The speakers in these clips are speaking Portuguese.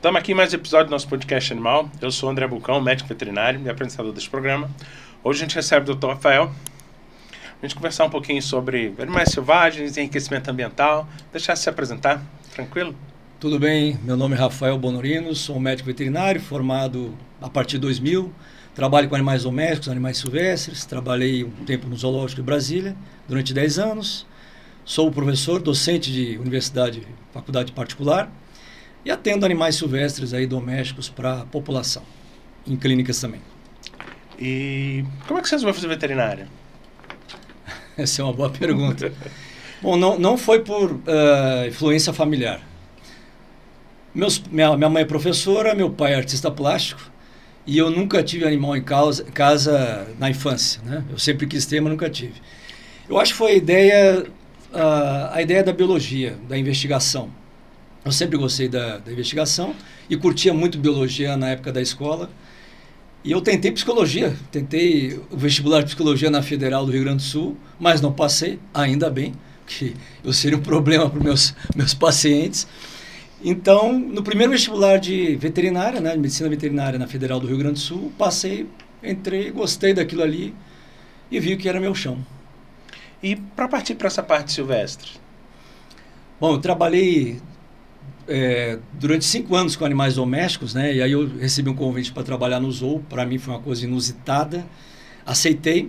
Estamos aqui em mais um episódio do nosso podcast Animal. Eu sou o André Bulcão, médico veterinário e apresentador deste programa. Hoje a gente recebe o Dr. Rafael. A gente conversar um pouquinho sobre animais selvagens, enriquecimento ambiental. Deixar se apresentar, tranquilo? Tudo bem, meu nome é Rafael Bonorino, sou um médico veterinário formado a partir de 2000. Trabalho com animais domésticos, animais silvestres. Trabalhei um tempo no Zoológico de Brasília durante 10 anos. Sou professor, docente de universidade, faculdade particular. E atendo animais silvestres aí domésticos para a população, em clínicas também. E como é que você resolveu fazer veterinária? Essa é uma boa pergunta. Bom, não foi por influência familiar. Minha mãe é professora, meu pai é artista plástico, e eu nunca tive animal em casa na infância, né? Eu sempre quis ter, mas nunca tive. Eu acho que foi a ideia da biologia, da investigação. Eu sempre gostei da investigação e curtia muito biologia na época da escola. E eu tentei psicologia, tentei o vestibular de psicologia na Federal do Rio Grande do Sul, mas não passei, ainda bem, que eu seria um problema para os meus pacientes. Então, no primeiro vestibular de veterinária, né, de medicina veterinária na Federal do Rio Grande do Sul, passei, entrei, gostei daquilo ali e vi que era meu chão. E para partir para essa parte silvestre? Bom, eu trabalhei durante 5 anos com animais domésticos, né? E aí eu recebi um convite para trabalhar no zoo. Para mim foi uma coisa inusitada. Aceitei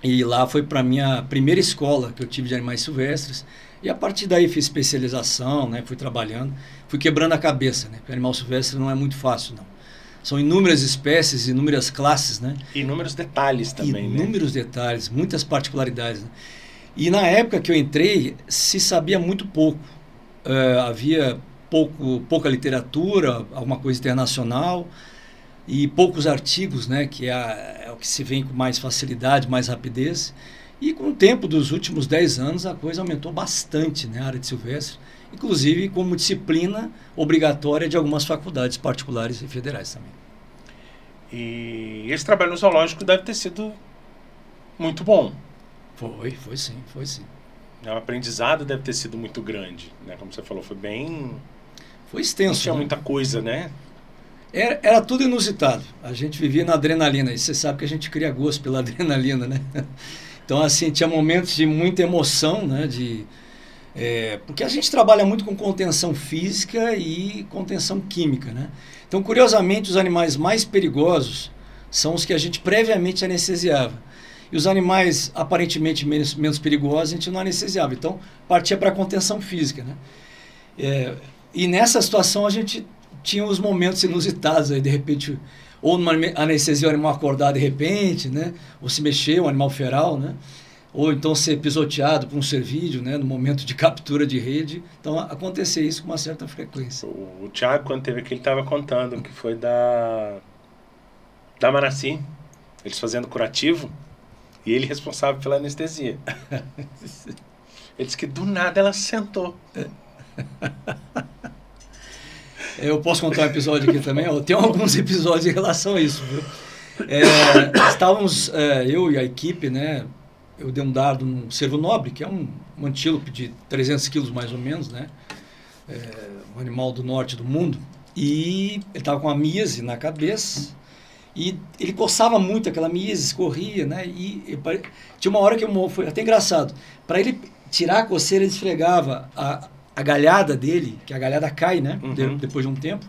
e lá foi para minha primeira escola que eu tive de animais silvestres. E a partir daí fiz especialização, né? Fui trabalhando, fui quebrando a cabeça, né? Porque animal silvestre não é muito fácil, não. São inúmeras espécies, inúmeras classes, né? E inúmeros detalhes também, né? Inúmeros detalhes, muitas particularidades, né? E na época que eu entrei, se sabia muito pouco. Havia pouca literatura, alguma coisa internacional, e poucos artigos, né, que é o que se vê com mais facilidade, mais rapidez. E com o tempo dos últimos 10 anos, a coisa aumentou bastante, né, a área de silvestre, inclusive como disciplina obrigatória de algumas faculdades particulares e federais também. E esse trabalho no zoológico deve ter sido muito bom. Foi sim. O aprendizado deve ter sido muito grande, né? Como você falou, foi extenso. Não tinha né? muita coisa, né? Era tudo inusitado. A gente vivia na adrenalina. E você sabe que a gente cria gosto pela adrenalina, né? Então, assim, tinha momentos de muita emoção, né? Porque a gente trabalha muito com contenção física e contenção química, né? Então, curiosamente, os animais mais perigosos são os que a gente previamente anestesiava. E os animais aparentemente menos perigosos a gente não anestesiava. Então, partia para a contenção física, né? E nessa situação a gente tinha os momentos inusitados, aí de repente, ou numa anestesia o animal acordar de repente, né? Ou se mexer, um animal feral, né? Ou então ser pisoteado por um cervídeo, né? No momento de captura de rede. Então acontecia isso com uma certa frequência. O Thiago, quando teve aqui, ele estava contando que foi da Manaci, eles fazendo curativo, e ele responsável pela anestesia. Ele disse que do nada ela sentou. Eu posso contar um episódio aqui também? Tem alguns episódios em relação a isso, viu? Estávamos, eu e a equipe, né? Eu dei um dardo num cervo nobre, que é um antílope de 300 quilos mais ou menos, né? Um animal do norte do mundo. E ele estava com uma míase na cabeça e ele coçava muito aquela míase, escorria, né? E tinha uma hora que foi até engraçado. Para ele tirar a coceira, ele esfregava a galhada dele, que a galhada cai, né? Uhum. Depois de um tempo.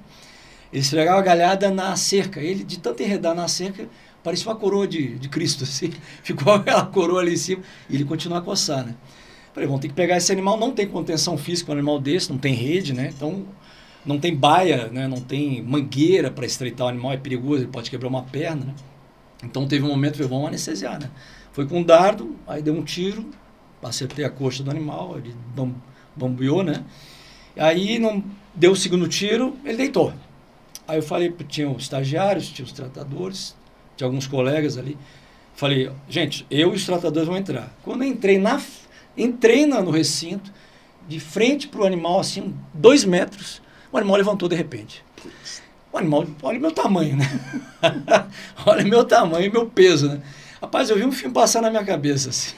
Ele esfregava a galhada na cerca. Ele, de tanto enredar na cerca, parecia uma coroa de Cristo, assim. Ficou aquela coroa ali em cima. E ele continuava a coçar, né? Falei, vamos ter que pegar esse animal. Não tem contenção física um animal desse, não tem rede, né? Então, não tem baia, né? Não tem mangueira para estreitar o animal. É perigoso, ele pode quebrar uma perna, né? Então, teve um momento que vamos anestesiar, né? Foi com um dardo, aí deu um tiro, acertei a coxa do animal, ele bambeou, né? Aí não deu o segundo tiro, ele deitou. Aí eu falei, tinha os estagiários, tinha os tratadores, tinha alguns colegas ali. Falei, gente, eu e os tratadores vão entrar. Quando eu entrei no recinto, de frente para o animal, assim, 2 metros, o animal levantou de repente. O animal, olha o meu tamanho, né? Olha o meu tamanho e meu peso, né? Rapaz, eu vi um filme passar na minha cabeça, assim.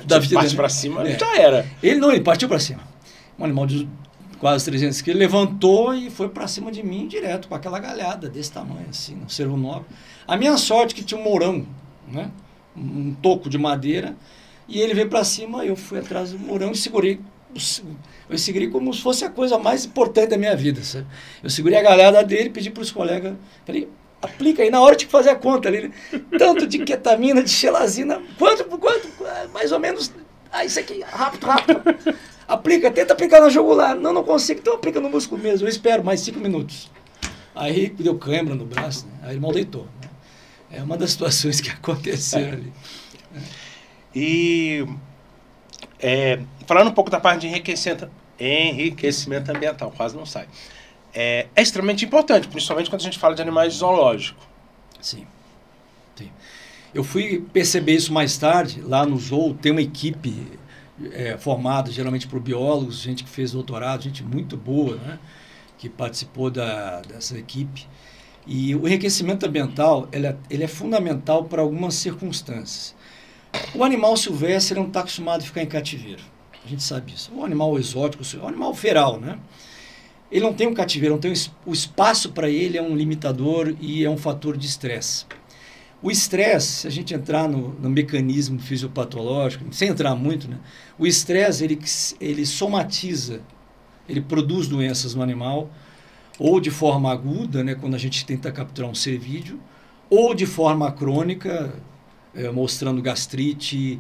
Da vida, parte para cima, já era. Ele partiu para cima. Um animal quase 300 quilos, levantou e foi para cima de mim direto, com aquela galhada desse tamanho, assim, no cervo nobre. A minha sorte é que tinha um mourão, né? Um toco de madeira, e ele veio para cima, eu fui atrás do mourão e segurei. Eu segurei como se fosse a coisa mais importante da minha vida, sabe? Eu segurei a galhada dele, pedi para os colegas, falei, aplica aí, na hora de fazer a conta, ali, tanto de ketamina, de xelazina, quanto, mais ou menos, isso aqui, rápido. Aplica, tenta aplicar na jugular. Não consigo, então aplica no músculo mesmo. Eu espero mais 5 minutos. Aí deu cãibra no braço, né? Aí ele mal deitou. Né? É uma das situações que aconteceram ali. E falando um pouco da parte de enriquecimento ambiental, quase não sai. É extremamente importante, principalmente quando a gente fala de animais zoológicos. Sim. Eu fui perceber isso mais tarde, lá no zoo tem uma equipe formada geralmente por biólogos, gente que fez doutorado, gente muito boa, né, que participou dessa equipe. E o enriquecimento ambiental ele é fundamental para algumas circunstâncias. O animal silvestre não está acostumado a ficar em cativeiro, a gente sabe isso. O animal exótico, o animal feral, né? Ele não tem um cativeiro, não tem o espaço para ele é um limitador e é um fator de estresse. O estresse, se a gente entrar no mecanismo fisiopatológico, sem entrar muito, né? O estresse, ele somatiza, ele produz doenças no animal, ou de forma aguda, né? Quando a gente tenta capturar um cervídeo, ou de forma crônica, mostrando gastrite,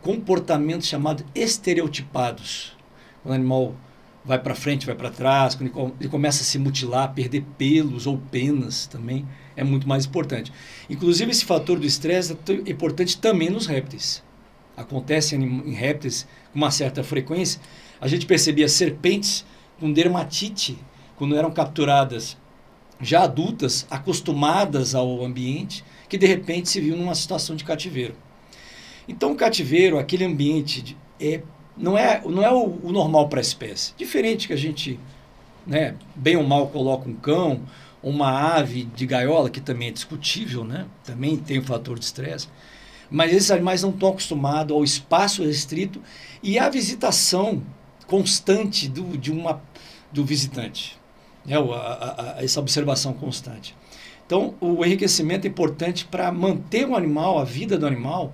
comportamentos chamados estereotipados. Quando o animal vai para frente, vai para trás, quando ele começa a se mutilar, perder pelos ou penas também, é muito mais importante. Inclusive, esse fator do estresse é importante também nos répteis. Acontece em répteis com uma certa frequência. A gente percebia serpentes com dermatite, quando eram capturadas já adultas, acostumadas ao ambiente, que de repente se viu numa situação de cativeiro. Então, o cativeiro, aquele ambiente, não é o normal para a espécie. Diferente que a gente, né, bem ou mal, coloca um cão, uma ave de gaiola, que também é discutível, né? Também tem um fator de estresse. Mas esses animais não estão acostumados ao espaço restrito e à visitação constante do visitante. Essa observação constante. Então, o enriquecimento é importante para manter o animal, a vida do animal,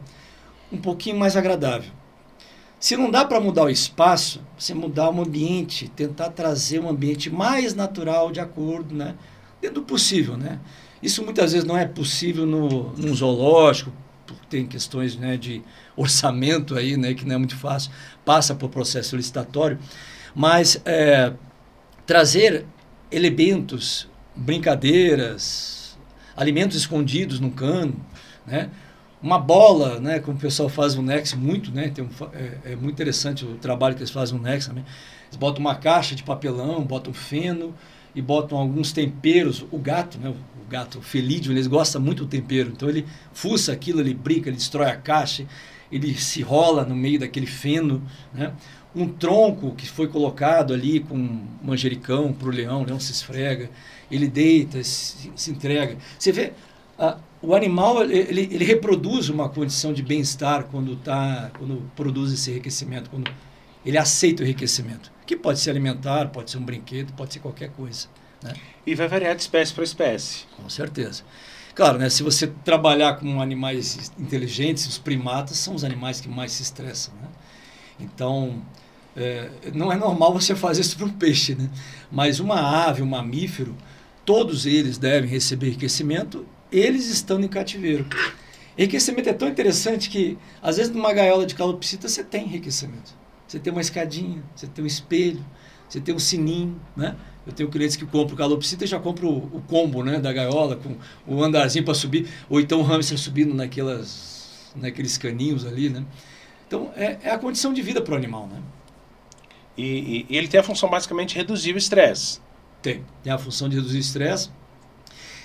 um pouquinho mais agradável. Se não dá para mudar o espaço, você mudar o ambiente, tentar trazer um ambiente mais natural, de acordo, né? Dentro do possível, né? Isso muitas vezes não é possível num zoológico, porque tem questões, né, de orçamento aí, né, que não é muito fácil, passa por processo licitatório, mas trazer elementos, brincadeiras, alimentos escondidos no cano, né? Uma bola, né, como o pessoal faz no Nex muito, né, é muito interessante o trabalho que eles fazem no Nex também. Eles botam uma caixa de papelão, botam feno e botam alguns temperos. O gato, né, o gato felídeo, eles gostam muito do tempero, então ele fuça aquilo, ele brinca, ele destrói a caixa, ele se rola no meio daquele feno, né? Um tronco que foi colocado ali com manjericão para o leão se esfrega, ele deita, se entrega. Você vê, o animal ele reproduz uma condição de bem-estar quando produz esse enriquecimento, quando ele aceita o enriquecimento, que pode ser alimentar, pode ser um brinquedo, pode ser qualquer coisa, né? E vai variar de espécie para espécie. Com certeza. Claro, né, se você trabalhar com animais inteligentes, os primatas são os animais que mais se estressam, né? Então, não é normal você fazer isso para um peixe, né? Mas uma ave, um mamífero, todos eles devem receber enriquecimento, eles estando em cativeiro. Enriquecimento é tão interessante que, às vezes, numa gaiola de calopsita, você tem enriquecimento. Você tem uma escadinha, você tem um espelho, você tem um sininho, né? Eu tenho clientes que compram calopsita e já compram o combo, né, da gaiola, com o andarzinho para subir, ou então o hamster subindo naqueles caninhos ali, né? Então, é a condição de vida para o animal, né? E ele tem a função basicamente de reduzir o estresse. Tem a função de reduzir o estresse.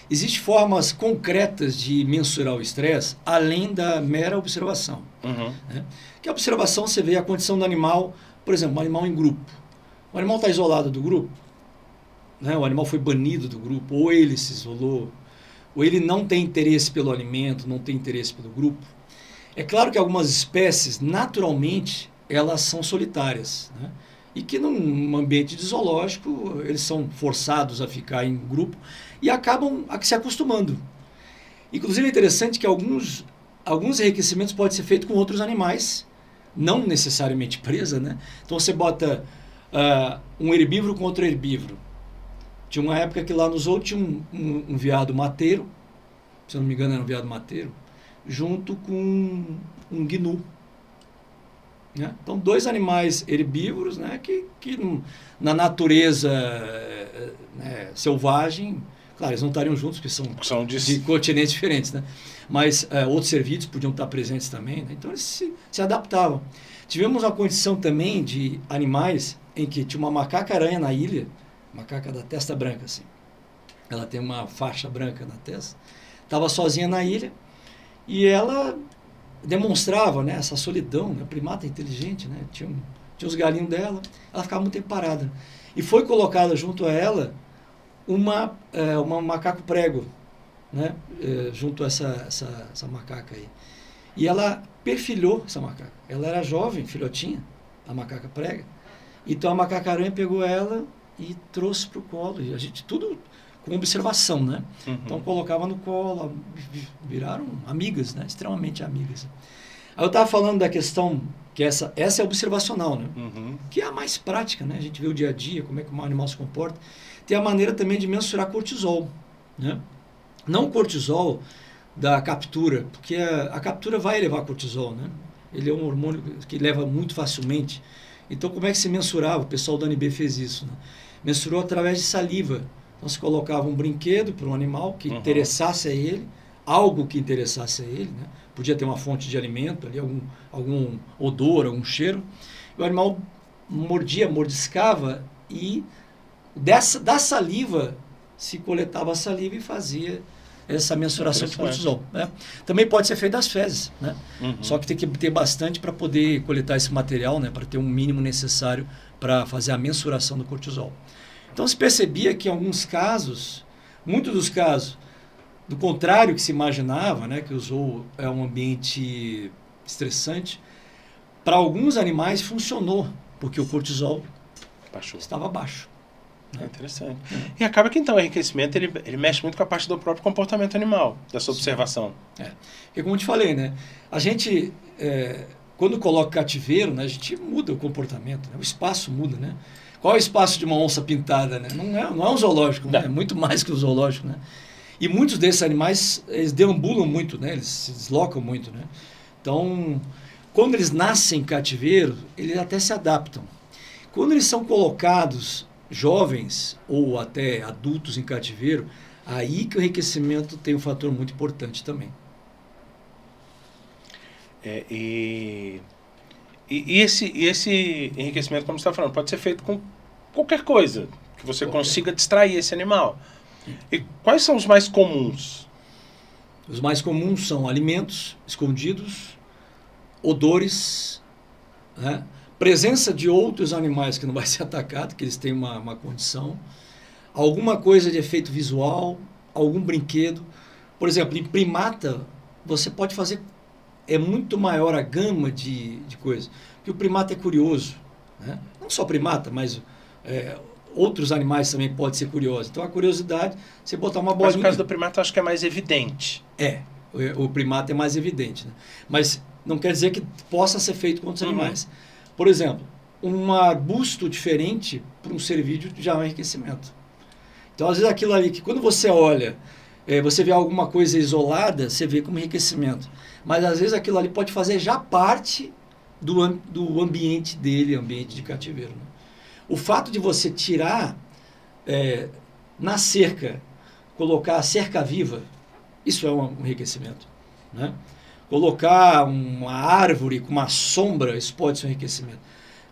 Existem formas concretas de mensurar o estresse, além da mera observação. Uhum. Né? Que a observação, você vê a condição do animal, por exemplo, um animal em grupo. O animal está isolado do grupo, né? O animal foi banido do grupo, ou ele se isolou, ou ele não tem interesse pelo alimento, não tem interesse pelo grupo. É claro que algumas espécies, naturalmente, elas são solitárias, né? e que num ambiente de zoológico eles são forçados a ficar em grupo e acabam se acostumando. Inclusive é interessante que alguns enriquecimentos podem ser feitos com outros animais, não necessariamente presa, né? Então você bota um herbívoro com outro herbívoro. Tinha uma época que lá no zoo tinha um veado mateiro, se eu não me engano era um veado mateiro, junto com um gnu. Né? Então, dois animais herbívoros, né, que na natureza selvagem, claro, eles não estariam juntos, porque são de continentes diferentes, né? Mas outros cervídeos podiam estar presentes também, né? Então, eles se adaptavam. Tivemos uma condição também de animais em que tinha uma macaca-aranha na ilha, macaca da testa branca, assim. Ela tem uma faixa branca na testa. Estava sozinha na ilha e ela demonstrava, né, essa solidão, né? Primata inteligente, né? Tinha os galinhos dela, ela ficava muito tempo parada. E foi colocada junto a ela uma macaco prego, né? Junto a essa macaca aí. E ela perfilhou essa macaca. Ela era jovem, filhotinha, a macaca prega. Então a macaca-aranha pegou ela e trouxe para o colo. E a gente, tudo com observação, né? Uhum. Então colocava no colo, viraram amigas, né? Extremamente amigas. Aí eu estava falando da questão que essa é observacional, né? Uhum. Que é a mais prática, né? A gente vê o dia a dia, como é que um animal se comporta. Tem a maneira também de mensurar cortisol, né? Não o cortisol da captura, porque a captura vai elevar cortisol, né? Ele é um hormônio que leva muito facilmente. Então, como é que se mensurava? O pessoal da UNB fez isso, né? Mensurou através de saliva. Então, se colocava um brinquedo para um animal que interessasse a ele, algo que interessasse a ele, né? Podia ter uma fonte de alimento ali, algum odor, algum cheiro. E o animal mordiscava e da saliva se coletava a saliva e fazia essa mensuração de cortisol, né? Também pode ser feito das fezes, né? Só que tem que ter bastante para poder coletar esse material, né? Para ter um mínimo necessário para fazer a mensuração do cortisol. Então se percebia que em alguns casos, muitos dos casos, do contrário que se imaginava, né? Que o zoo é um ambiente estressante, para alguns animais funcionou, porque o cortisol estava baixo. É interessante. E acaba que então o enriquecimento ele mexe muito com a parte do próprio comportamento animal, da sua observação. Porque como eu te falei, né? A gente, quando coloca cativeiro, né, a gente muda o comportamento, né? O espaço muda, né? Qual é o espaço de uma onça pintada, né? Não é um zoológico, né? É muito mais que um zoológico, né? E muitos desses animais, eles deambulam muito, né? Eles se deslocam muito, né? Então, quando eles nascem em cativeiro, eles até se adaptam. Quando eles são colocados jovens ou até adultos em cativeiro, aí que o enriquecimento tem um fator muito importante também. E esse enriquecimento, como você está falando, pode ser feito com qualquer coisa que você consiga distrair esse animal. E quais são os mais comuns? Os mais comuns são alimentos escondidos, odores, né? Presença de outros animais que não vai ser atacado, que eles têm uma condição, alguma coisa de efeito visual, algum brinquedo. Por exemplo, em primata, você pode fazer, é muito maior a gama de coisas, porque o primata é curioso, né? Não só primata, mas outros animais também podem ser curiosos. Então a curiosidade, você botar uma bolinha... Mas no caso do primata, eu acho que é mais evidente. O primata é mais evidente, né? Mas não quer dizer que possa ser feito com outros animais. Por exemplo, um arbusto diferente para um cervídeo já é um enriquecimento. Então, às vezes, aquilo ali que quando você olha, você vê alguma coisa isolada, você vê como enriquecimento. Mas, às vezes, aquilo ali pode fazer já parte do ambiente dele, ambiente de cativeiro, né? O fato de você tirar na cerca, colocar a cerca viva, isso é um enriquecimento, né? Colocar uma árvore com uma sombra, isso pode ser um enriquecimento.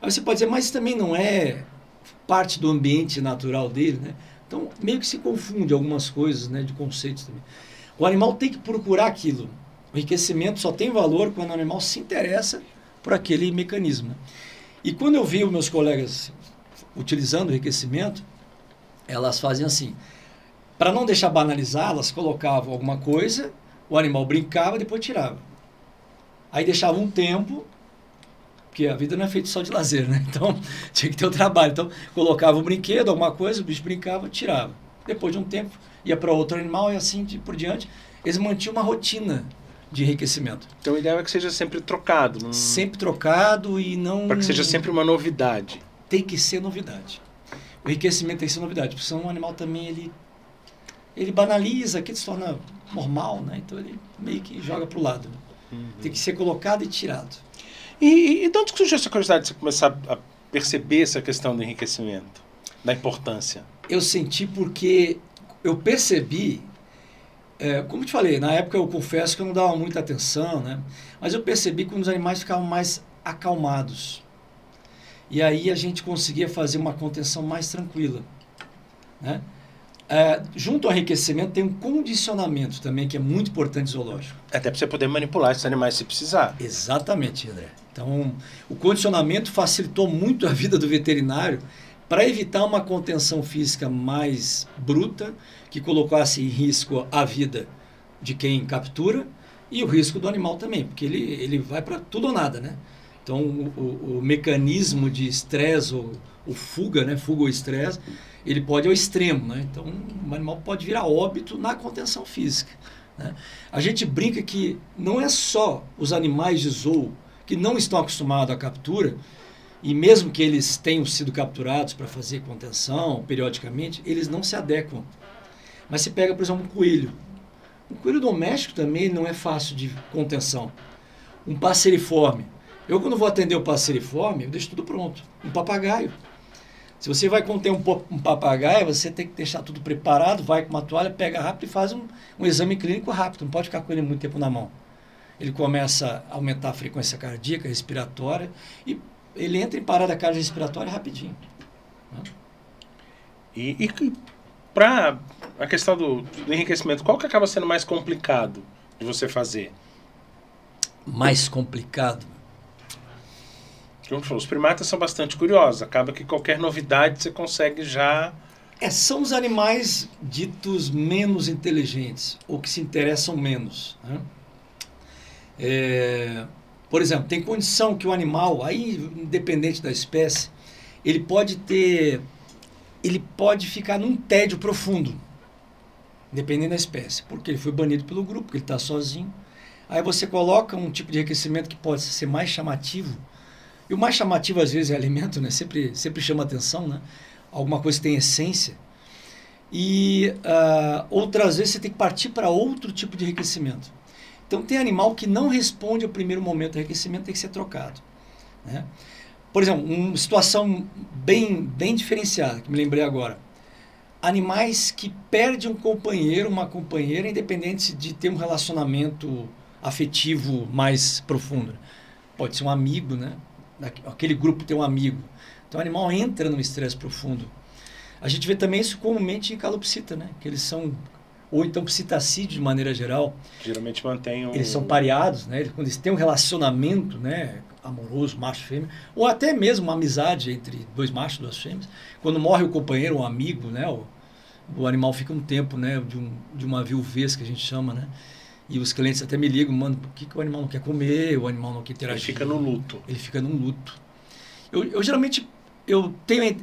Aí você pode dizer, mas também não é parte do ambiente natural dele, né? Então, meio que se confunde algumas coisas, né, de conceitos também. O animal tem que procurar aquilo. O enriquecimento só tem valor quando o animal se interessa por aquele mecanismo, né? E quando eu vi os meus colegas utilizando o enriquecimento, elas faziam assim, para não deixar banalizar, elas colocavam alguma coisa, o animal brincava e depois tirava. Aí deixava um tempo, porque a vida não é feita só de lazer, né? Então, tinha que ter o trabalho. Então, colocava um brinquedo, alguma coisa, o bicho brincava, tirava. Depois de um tempo, ia para outro animal e assim por diante. Eles mantinham uma rotina de enriquecimento. Então, o ideal é que seja sempre trocado. Sempre trocado e não... Para que seja sempre uma novidade. Tem que ser novidade. O enriquecimento tem que ser novidade, porque senão o animal também, ele banaliza, aquilo se torna normal, né? Então, ele meio que joga para o lado. Né? Tem que ser colocado e tirado. E de onde surgiu essa curiosidade de você começar a perceber essa questão do enriquecimento, da importância? Eu senti porque eu percebi, como eu te falei, na época eu confesso que eu não dava muita atenção, né? Mas eu percebi que os animais ficavam mais acalmados. E aí a gente conseguia fazer uma contenção mais tranquila, né? Junto ao enriquecimento tem um condicionamento também, que é muito importante zoológico. Até para você poder manipular esses animais se precisar. Exatamente, André. Então, o condicionamento facilitou muito a vida do veterinário para evitar uma contenção física mais bruta, que colocasse em risco a vida de quem captura e o risco do animal também, porque ele vai para tudo ou nada, né? Então, o mecanismo de estresse ou fuga, né? Fuga ou estresse, ele pode ir ao extremo, né? Então, o animal pode virar óbito na contenção física, né? A gente brinca que não é só os animais de zoo que não estão acostumados à captura, e mesmo que eles tenham sido capturados para fazer contenção periodicamente, eles não se adequam. Mas se pega, por exemplo, um coelho. Um coelho doméstico também não é fácil de contenção. Um passeriforme. Eu, quando vou atender o passeriforme, eu deixo tudo pronto. Um papagaio. Se você vai conter um papagaio, você tem que deixar tudo preparado, vai com uma toalha, pega rápido e faz um exame clínico rápido. Não pode ficar com ele muito tempo na mão. Ele começa a aumentar a frequência cardíaca, respiratória, e ele entra em parada cardiorrespiratória rapidinho. Né? E para a questão do enriquecimento, qual que acaba sendo mais complicado de você fazer? Mais complicado? Como falou, os primatas são bastante curiosos. Acaba que qualquer novidade você consegue já... São os animais ditos menos inteligentes, ou que se interessam menos. Né? Por exemplo, tem condição que o animal, aí independente da espécie, ele pode ficar num tédio profundo, dependendo da espécie, porque ele foi banido pelo grupo, porque ele está sozinho. Aí você coloca um tipo de enriquecimento que pode ser mais chamativo, e o mais chamativo às vezes é alimento, né? Sempre chama atenção, né? Alguma coisa que tem essência. E outras vezes você tem que partir para outro tipo de enriquecimento. Então tem animal que não responde ao primeiro momento do enriquecimento, tem que ser trocado. Né? Por exemplo, uma situação bem diferenciada, que me lembrei agora. Animais que perdem um companheiro, uma companheira, independente de ter um relacionamento afetivo mais profundo. Pode ser um amigo, né? Aquele grupo tem um amigo. Então o animal entra num estresse profundo. A gente vê também isso comumente em calopsita, né? Que eles são, ou então psitacídeos de maneira geral. Geralmente mantêm Eles são pareados, né? Quando eles têm um relacionamento, né? Amoroso, macho e fêmea, ou até mesmo uma amizade entre dois machos e duas fêmeas. Quando morre o companheiro, um amigo, né? O animal fica um tempo, né? De uma viuvez, que a gente chama, né? E os clientes até me ligam, mano, por que o animal não quer comer, o animal não quer interagir? Ele fica no luto. Ele fica num luto. Eu geralmente, tenho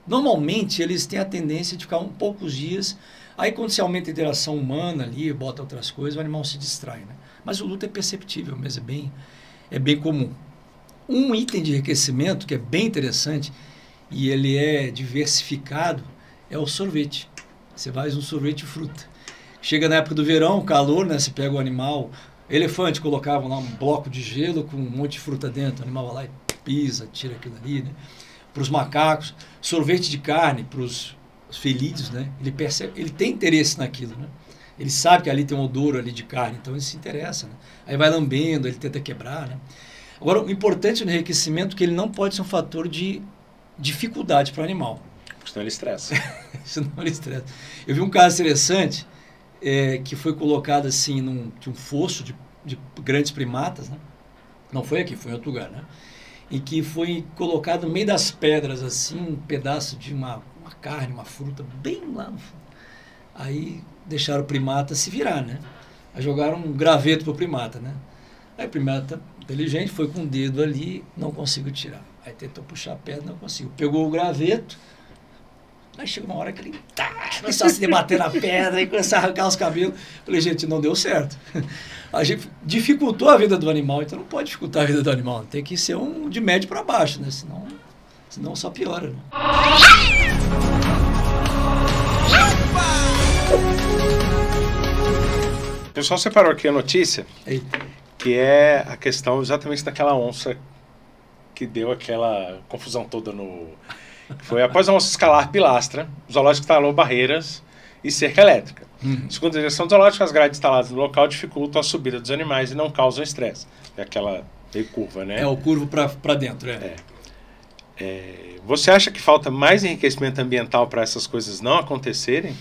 normalmente eles têm a tendência de ficar poucos dias, aí quando se aumenta a interação humana ali, bota outras coisas, o animal se distrai, né? Mas o luto é perceptível, mas é bem comum. Um item de enriquecimento que é bem interessante, e ele é diversificado, é o sorvete. Você faz um sorvete de fruta. Chega na época do verão, calor, né? Você pega o animal, elefante, colocavam lá um bloco de gelo com um monte de fruta dentro, o animal vai lá e pisa, tira aquilo ali, né? Para os macacos, sorvete de carne para os felídeos, né? Ele percebe, ele tem interesse naquilo, né? Ele sabe que ali tem um odor ali de carne, então ele se interessa, né? Aí vai lambendo, ele tenta quebrar, né? Agora, o importante no enriquecimento é que ele não pode ser um fator de dificuldade para o animal. Senão ele estressa. Senão ele estressa. Eu vi um caso interessante, que foi colocado assim de um fosso de grandes primatas, né? Não foi aqui, foi em outro lugar, né? Em que foi colocado no meio das pedras assim um pedaço de uma carne, uma fruta bem lá no fundo. Aí deixaram o primata se virar, né? Aí jogaram um graveto pro primata, né? Aí o primata, inteligente, foi com o dedo ali, não conseguiu tirar. Aí tentou puxar a pedra, não conseguiu. Pegou o graveto, aí chegou uma hora que ele começou a se debater na pedra e começou a arrancar os cabelos. Falei, gente, não deu certo. A gente dificultou a vida do animal, então não pode dificultar a vida do animal. Tem que ser um de médio para baixo, né? Senão só piora, né? O pessoal separou aqui a notícia, Eita. que é a questão exatamente daquela onça que deu aquela confusão toda no... Foi após a onça escalar a pilastra, o zoológico instalou barreiras e cerca elétrica. Segundo a direção do zoológico, as grades instaladas no local dificultam a subida dos animais e não causam estresse. É aquela meio curva, né? É o curvo para dentro, Você acha que falta mais enriquecimento ambiental para essas coisas não acontecerem?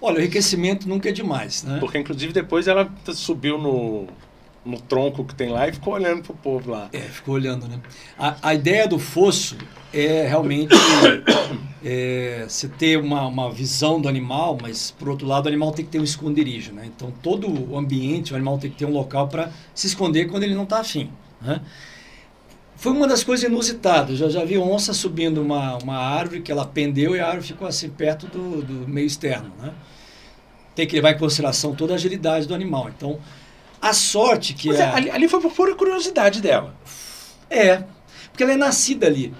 Olha, o enriquecimento nunca é demais, né? Porque, inclusive, depois ela subiu no tronco que tem lá e ficou olhando pro povo lá. Ficou olhando, né? A ideia do fosso é realmente você ter uma visão do animal, mas, por outro lado, o animal tem que ter um esconderijo, né? Então, todo o ambiente, o animal tem que ter um local para se esconder quando ele não está afim, né? Foi uma das coisas inusitadas. Eu já vi onça subindo uma árvore que ela pendeu e a árvore ficou assim perto do meio externo, né? Tem que levar em consideração toda a agilidade do animal. Então, a sorte que Mas ali foi por pura curiosidade dela. Porque ela é nascida ali.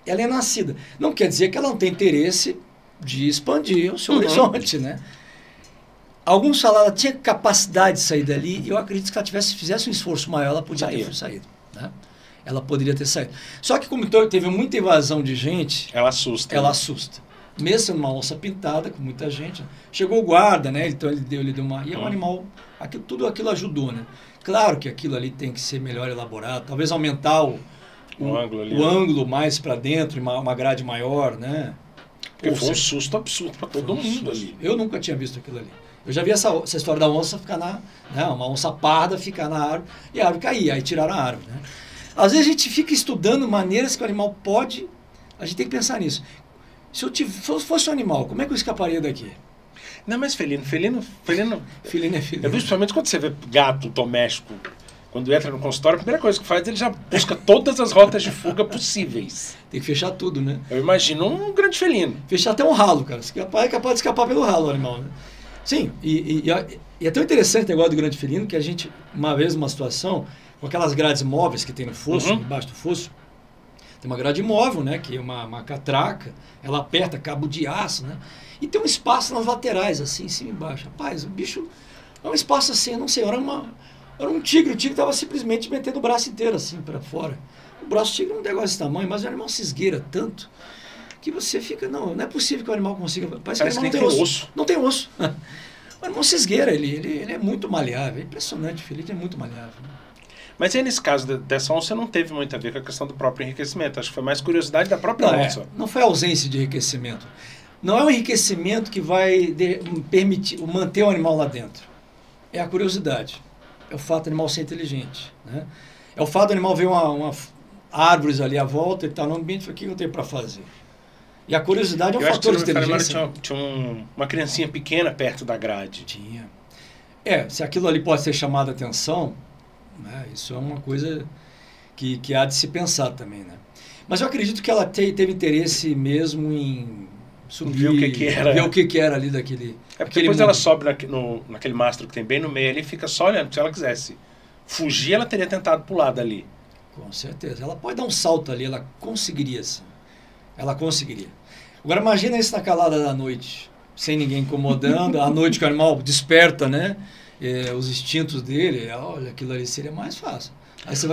Ela é nascida. Não quer dizer que ela não tem interesse de expandir o seu horizonte, né? Alguns falaram que ela tinha capacidade de sair dali e eu acredito que se ela fizesse um esforço maior, ela podia ter saído, né? Ela poderia ter saído. Só que como teve muita invasão de gente... Ela assusta. Ela assusta. Mesmo sendo uma onça pintada, com muita gente. Chegou o guarda, né? Então ele deu uma... E é um animal... Tudo aquilo ajudou, né? Claro que aquilo ali tem que ser melhor elaborado. Talvez aumentar o ângulo mais para dentro, uma grade maior, né? Porque foi um susto absurdo para todo mundo ali. Eu nunca tinha visto aquilo ali. Eu já vi essa história da onça ficar uma onça parda ficar na árvore e a árvore cair. Aí tiraram a árvore, né? Às vezes a gente fica estudando maneiras que o animal pode... A gente tem que pensar nisso. Se eu fosse um animal, como é que eu escaparia daqui? Não, mas felino... Felino é felino. Eu vi principalmente quando você vê gato doméstico, quando entra no consultório, a primeira coisa que faz, ele já busca todas as rotas de fuga possíveis. Tem que fechar tudo, né? Eu imagino um grande felino. Fechar até um ralo, cara. É capaz de escapar pelo ralo o animal, né? Sim, e é tão interessante o negócio do grande felino que a gente, uma vez, numa situação... com aquelas grades móveis que tem no fosso, embaixo do fosso, tem uma grade móvel, né, que é uma catraca, ela aperta cabo de aço, né, e tem um espaço nas laterais, assim, em cima e embaixo. Rapaz, o bicho é um espaço assim, eu não sei, era um tigre, o tigre estava simplesmente metendo o braço inteiro assim para fora. O braço do tigre é um negócio desse tamanho, mas o animal se esgueira tanto que você fica, não é possível que o animal consiga, parece que o animal não tem osso. Não tem osso. O animal se esgueira, ele é muito maleável, é impressionante, o felino é muito maleável, né? Mas aí, nesse caso dessa onça, não teve muito a ver com a questão do próprio enriquecimento. Acho que foi mais curiosidade da própria onça. Não foi ausência de enriquecimento. Não é o enriquecimento que vai permitir manter o animal lá dentro. É a curiosidade. É o fato do animal ser inteligente, né? É o fato do animal ver uma árvores ali à volta e estar no ambiente e falar, o que eu tenho para fazer? E a curiosidade é um fator de inteligência. Tinha uma criancinha pequena perto da grade. Tinha. Se aquilo ali pode ser chamado a atenção... né? Isso é uma coisa que há de se pensar também, né? Mas eu acredito que ela teve interesse mesmo em subir, ver o que era ali daquele... porque depois ela sobe naquele mastro que tem bem no meio ali e fica só olhando. Se ela quisesse fugir, ela teria tentado pular dali. Com certeza. Ela pode dar um salto ali, ela conseguiria sim. Ela conseguiria. Agora imagina isso na calada da noite, sem ninguém incomodando, à noite que o animal desperta, né? Os instintos dele, olha, aquilo ali seria mais fácil. Aí você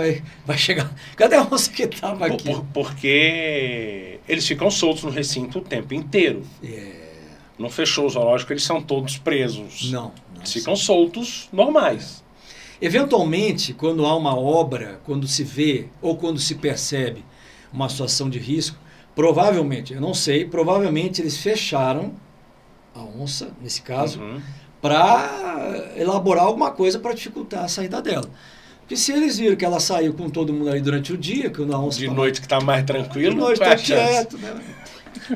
vai chegar... Cadê a onça que estava aqui? Porque eles ficam soltos no recinto o tempo inteiro. Não fechou o zoológico, eles são todos presos. Não eles ficam soltos normais. Eventualmente, quando há uma obra, quando se vê ou quando se percebe uma situação de risco, provavelmente, eu não sei, provavelmente eles fecharam a onça, nesse caso, para elaborar alguma coisa para dificultar a saída dela. Porque se eles viram que ela saiu com todo mundo ali durante o dia, quando a onça... De noite que está mais tranquilo, de noite está quieto, né?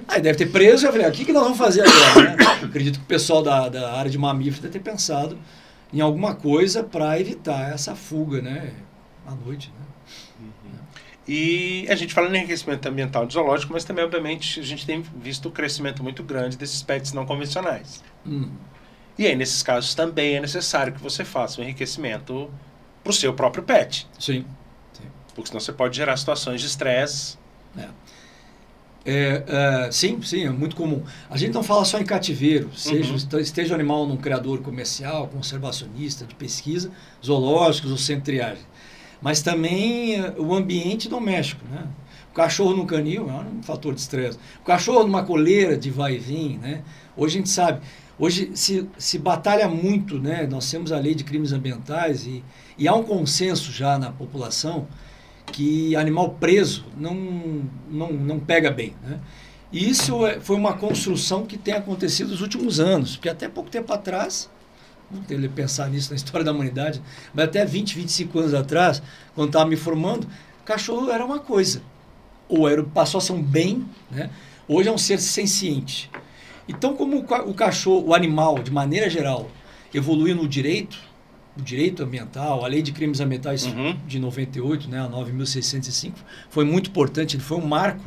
Aí deve ter preso, eu falei, o que nós vamos fazer agora, né? Acredito que o pessoal da área de mamíferos deve ter pensado em alguma coisa para evitar essa fuga, né, à noite, né? E a gente fala em enriquecimento ambiental de zoológico, mas também, obviamente, a gente tem visto o crescimento muito grande desses pets não convencionais. E aí, nesses casos, também é necessário que você faça um enriquecimento para o seu próprio pet. Sim. Porque senão você pode gerar situações de estresse. Sim, é muito comum. A gente não fala só em cativeiro, esteja o animal num criador comercial, conservacionista, de pesquisa, zoológicos ou centro de triagem. Mas também o ambiente doméstico, né? O cachorro no canil é um fator de estresse. O cachorro numa coleira de vai e vem, né? Hoje a gente sabe, hoje se batalha muito, né? Nós temos a lei de crimes ambientais e há um consenso já na população que animal preso não pega bem, né? E isso foi uma construção que tem acontecido nos últimos anos, porque até pouco tempo atrás, não tenho que pensar nisso na história da humanidade, mas até 20, 25 anos atrás, quando estava me formando, cachorro era uma coisa, passou a ser um bem, né? Hoje é um ser senciente. Então, como o cachorro, o animal, de maneira geral, evoluiu no direito, o direito ambiental, a lei de crimes ambientais de 98, né, a 9.605, foi muito importante, ele foi um marco,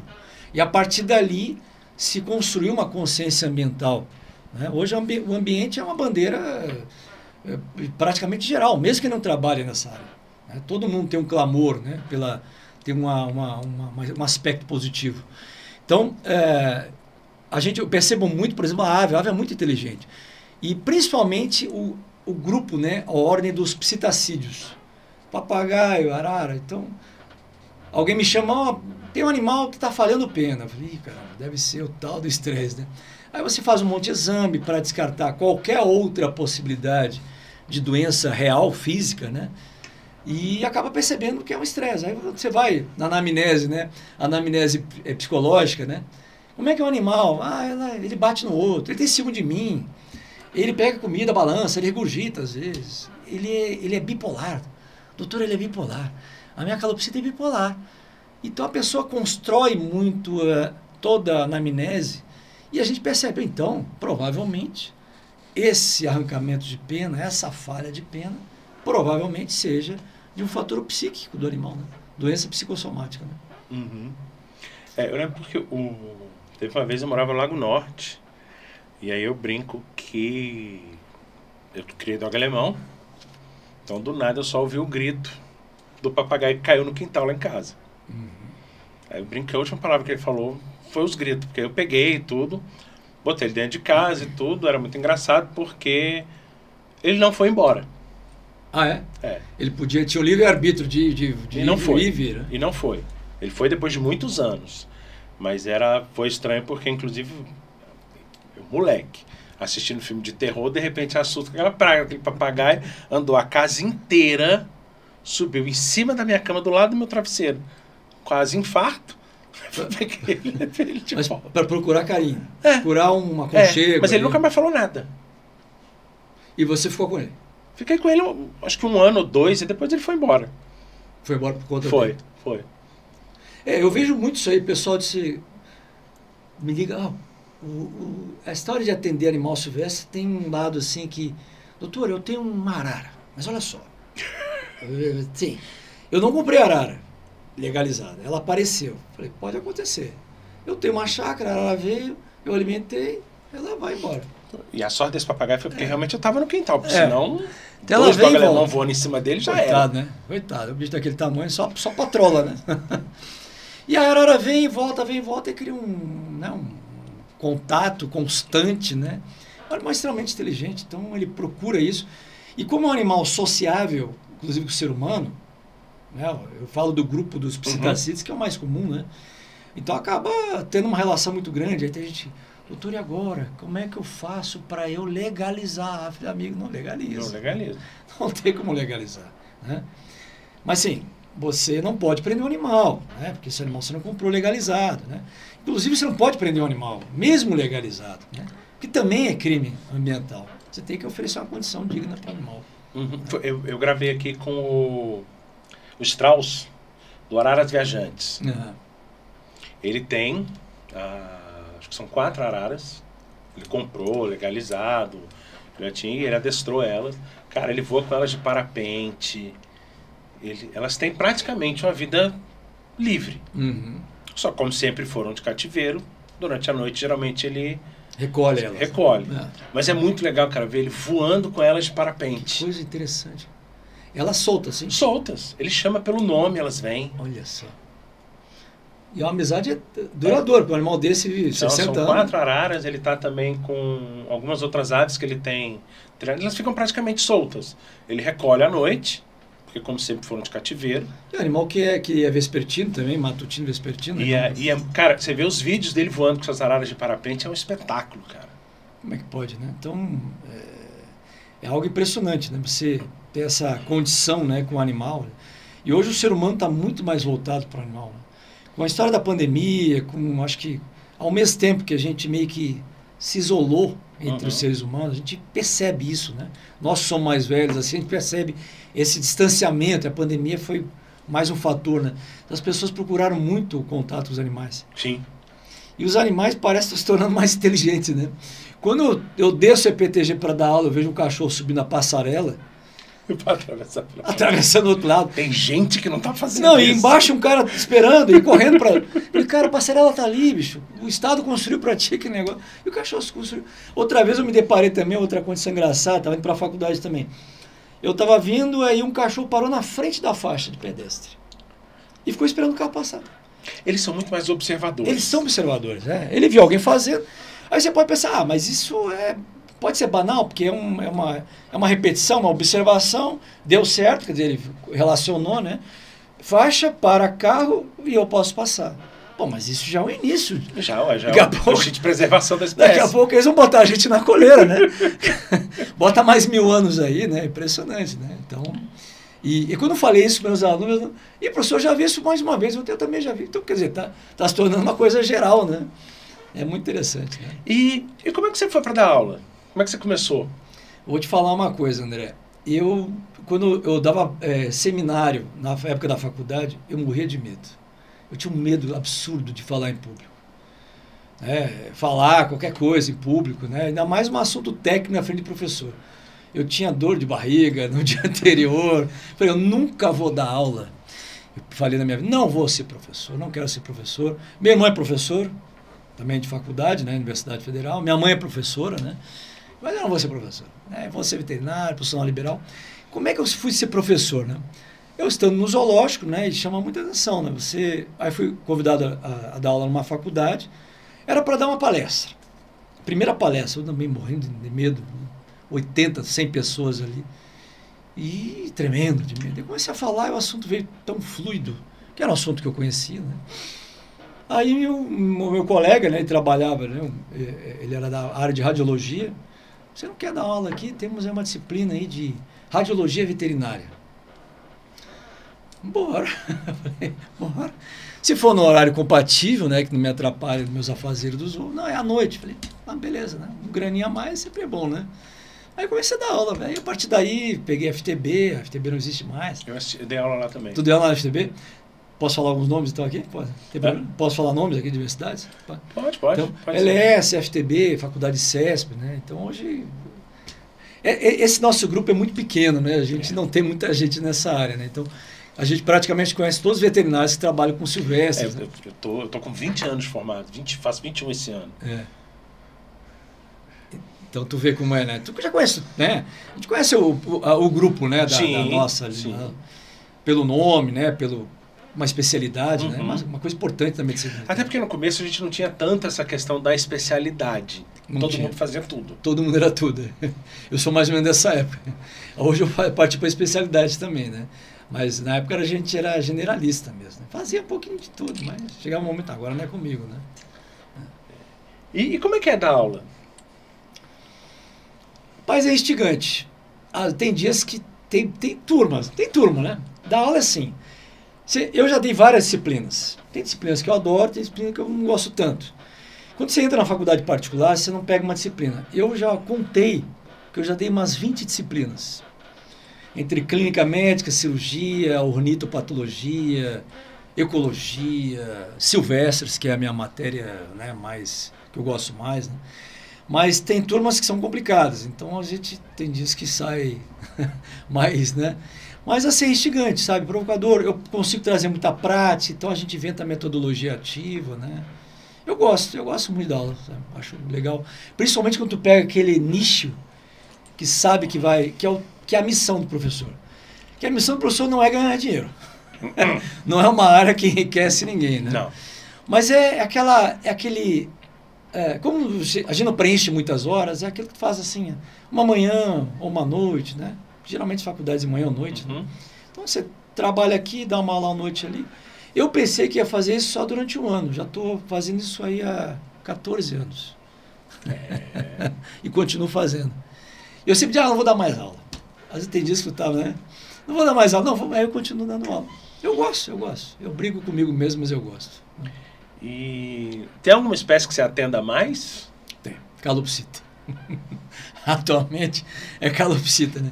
e a partir dali se construiu uma consciência ambiental. Né? Hoje o ambiente é uma bandeira praticamente geral, mesmo que não trabalhe nessa área. Né? Todo mundo tem um clamor, né? Tem um aspecto positivo. Então, eu percebo muito, por exemplo, a ave é muito inteligente. E principalmente o grupo, né? A ordem dos psitacídeos. Papagaio, arara. Então, alguém me chama, tem um animal que está falhando pena. Eu falei, cara, deve ser o tal do estresse, né? Aí você faz um monte de exame para descartar qualquer outra possibilidade de doença real, física, né? E acaba percebendo que é um estresse. Aí você vai na anamnese, né? Anamnese psicológica, né? Como é que é um animal? Ele bate no outro, ele tem ciúme de mim, ele pega comida, balança, ele regurgita às vezes. Ele é bipolar. Doutor, ele é bipolar. A minha calopsita é bipolar. Então a pessoa constrói muito toda a anamnese. E a gente percebe, então, provavelmente, esse arrancamento de pena, essa falha de pena, provavelmente seja de um fator psíquico do animal, né? Doença psicossomática. Né? Eu lembro porque teve uma vez eu morava no Lago Norte, e aí eu brinco que eu criei dog alemão, então do nada eu só ouvi o grito do papagaio que caiu no quintal lá em casa. Aí eu brinco que a última palavra que ele falou foi os gritos, porque eu peguei tudo, botei ele dentro de casa e tudo, era muito engraçado, porque ele não foi embora. Ah, é? Ele tinha o livre-arbítrio de e não foi. Ir e vir, né? E não foi. Ele foi depois de muitos anos. Mas foi estranho porque, inclusive, o moleque, assistindo filme de terror, de repente assusta com aquela praga, aquele papagaio, andou a casa inteira, subiu em cima da minha cama, do lado do meu travesseiro. Quase infarto. Mas para procurar carinho, procurar um aconchego. Mas ele nunca mais falou nada. E você ficou com ele? Fiquei com ele, acho que 1 ano ou 2, e depois ele foi embora. Foi embora por conta dele? Foi. Eu vejo muito isso aí, o pessoal me liga, a história de atender animal silvestre tem um lado assim que, doutor, eu tenho uma arara, mas olha só, sim, eu não comprei arara legalizada, ela apareceu, falei, pode acontecer, eu tenho uma chácara, a arara veio, eu alimentei, ela vai embora. E a sorte desse papagaio foi porque realmente eu estava no quintal, porque senão então dois dog alemão voando em cima dele já Coitado, era. Né? Coitado, o bicho daquele tamanho só patrola, né? E a arara vem e volta e cria um contato constante, né? É um animal extremamente inteligente, então ele procura isso. E como é um animal sociável, inclusive com o ser humano, né? Eu falo do grupo dos psitacídeos, que é o mais comum, né? Então acaba tendo uma relação muito grande. Aí tem gente, doutor, e agora? Como é que eu faço para eu legalizar? Ah, filho amigo, não legaliza. Não legaliza. Não tem como legalizar, né? Mas sim, você não pode prender um animal, né? Porque esse animal você não comprou legalizado, né? Inclusive você não pode prender um animal, mesmo legalizado, né? Que também é crime ambiental. Você tem que oferecer uma condição digna para o animal. Eu gravei aqui com o Strauss, do Araras Viajantes. Ele tem, acho que são 4 araras. Ele comprou, legalizado, e ele adestrou elas. Cara, ele voa com elas de parapente. Elas têm praticamente uma vida livre. Uhum. Só como sempre foram de cativeiro, durante a noite geralmente ele Recolhe elas. recolhe. Mas é muito legal, cara, ver ele voando com elas de parapente. Coisa interessante. Elas soltas, assim? Soltas. Ele chama pelo nome, elas vêm. Olha só. E a amizade é duradoura, porque um animal desse vive 60 São anos. 4 araras, ele tá também com algumas outras aves que ele tem. Elas ficam praticamente soltas. Ele recolhe à noite, porque como sempre foram de cativeiro. É um animal que é vespertino também, matutino vespertino. Cara, você vê os vídeos dele voando com essas araras de parapente, é um espetáculo, cara. Como é que pode, né? Então, é algo impressionante, né? Você ter essa condição, né, com o animal. E hoje o ser humano está muito mais voltado para o animal, né? Com a história da pandemia, acho que ao mesmo tempo que a gente meio que se isolou entre os seres humanos, a gente percebe isso, né? Nós somos mais velhos, assim, a gente percebe esse distanciamento. A pandemia foi mais um fator, né? As pessoas procuraram muito o contato com os animais. Sim. E os animais parecem estar se tornando mais inteligentes, né? Quando eu desço o EPTG para dar aula, eu vejo um cachorro subindo a passarela, atravessando o outro lado. Tem gente que não tá fazendo não, isso. E embaixo um cara esperando e correndo para... Falei, cara, a passarela tá ali, bicho. O Estado construiu para ti aquele negócio. E o cachorro se construiu. Outra vez eu me deparei também, outra condição engraçada, estava indo para a faculdade também. Eu estava vindo, aí um cachorro parou na frente da faixa de pedestre. E ficou esperando o carro passar. Eles são muito mais observadores. Eles são observadores, né? Ele viu alguém fazendo. Aí você pode pensar, mas isso pode ser banal, porque é uma repetição, uma observação, deu certo, quer dizer, ele relacionou, né? Faixa, para carro e eu posso passar. Bom, mas isso já é o início. Já é de preservação da espécie. Daqui a pouco eles vão botar a gente na coleira, né? Bota mais 1000 anos aí, né? Impressionante, né? Então, e quando eu falei isso para meus alunos, e professor, já vi isso mais uma vez, eu também já vi. Então, quer dizer, tá se tornando uma coisa geral, né? É muito interessante, né? E como é que você foi para dar aula? Como é que você começou? Vou te falar uma coisa, André. Quando eu dava seminário, na época da faculdade, eu morria de medo. Eu tinha um medo absurdo de falar em público. Falar qualquer coisa em público, né? Ainda mais um assunto técnico na frente do professor. Eu tinha dor de barriga no dia anterior. Falei, eu nunca vou dar aula. Eu falei na minha vida, não vou ser professor, não quero ser professor. Meu irmão é professor, também de faculdade, né? Universidade Federal. Minha mãe é professora, né? Mas eu não vou ser professor. Vou ser veterinário, profissional liberal. Como é que eu fui ser professor, né? Eu estando no zoológico, né? E chama muita atenção, né? Aí fui convidado a dar aula numa faculdade. Era para dar uma palestra. Primeira palestra, eu também morrendo de medo. 80, 100 pessoas ali. E tremendo de medo. Eu comecei a falar e o assunto veio tão fluido, que era um assunto que eu conhecia, né? Aí o meu colega, né? Ele trabalhava, né? Ele era da área de radiologia. Você não quer dar aula aqui? Temos uma disciplina aí de radiologia veterinária. Bora. Bora. Se for no horário compatível, né, que não me atrapalha nos meus afazeres do zoo, não, é à noite. Falei, beleza, né? Um graninha a mais sempre é bom, né? Aí comecei a dar aula, velho. A partir daí, peguei FTB, a FTB não existe mais. Eu dei aula lá também. Tu deu aula na FTB? Posso falar alguns nomes então aqui? Pode. Posso falar nomes aqui de universidades? Pode. Então, LS, FTB, Faculdade CESP, né? Então hoje... Esse nosso grupo é muito pequeno, né? A gente não tem muita gente nessa área, né? Então, a gente praticamente conhece todos os veterinários que trabalham com silvestres. Né? Eu tô com 20 anos formado, faço 21 esse ano. Então tu vê como é, né? Tu já conhece, né? A gente conhece o grupo, né? Da nossa ali, né? Pelo nome, né? Pelo uma especialidade, né? Uma coisa importante também de ser. Até porque no começo a gente não tinha tanto essa questão da especialidade. Todo mundo fazia tudo. Todo mundo era tudo. Eu sou mais ou menos dessa época. Hoje eu parti para a especialidade também, né? Mas na época a gente era generalista mesmo. Né? Fazia um pouquinho de tudo, mas chegava um momento, agora não é comigo, né? E como é que é dar aula? Mas é instigante. Tem dias que tem turma, né? Dar aula é assim. Eu já dei várias disciplinas. Tem disciplinas que eu adoro, tem disciplinas que eu não gosto tanto. Quando você entra na faculdade particular, você não pega uma disciplina. Eu já contei que eu já dei umas 20 disciplinas. Entre clínica médica, cirurgia, ornitopatologia, ecologia, silvestres, que é a minha matéria, né, que eu gosto mais, né? Mas tem turmas que são complicadas, então a gente tem dias que sai mais, né? Mas assim, é instigante, sabe? Provocador, eu consigo trazer muita prática, então a gente inventa a metodologia ativa, né? Eu gosto muito da aula, sabe? Acho legal. Principalmente quando tu pega aquele nicho que sabe que vai, que é a missão do professor. Que a missão do professor não é ganhar dinheiro. Não é uma área que enriquece ninguém, né? Não. Mas como a gente não preenche muitas horas, é aquilo que tu faz assim, uma manhã ou uma noite, né? Geralmente faculdades de manhã ou noite, né? Então você trabalha aqui, dá uma aula à noite ali. Eu pensei que ia fazer isso só durante um ano, já estou fazendo isso aí há 14 anos. E continuo fazendo. Eu sempre digo, não vou dar mais aula. Às vezes tem dias que eu estava, né? Não vou dar mais aula, não, aí eu continuo dando aula. Eu gosto. Eu brigo comigo mesmo, mas eu gosto. E tem alguma espécie que você atenda mais? Tem, calopsita. Atualmente é calopsita, né?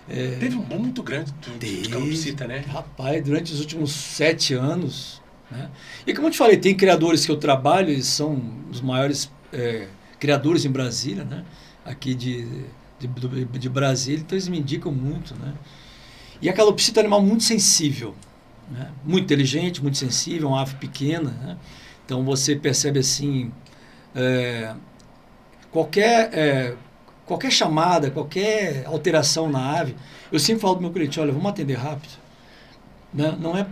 Teve um boom muito grande de calopsita, né? Rapaz, durante os últimos 7 anos, né? E como eu te falei, tem criadores que eu trabalho, eles são os maiores criadores em Brasília, né? Aqui de Brasília, então eles me indicam muito, né? E a calopsita é um animal muito sensível, né? Muito inteligente, muito sensível, uma ave pequena, né? Então você percebe assim, qualquer chamada, qualquer alteração na ave, eu sempre falo do meu cliente, olha, vamos atender rápido, né? Não é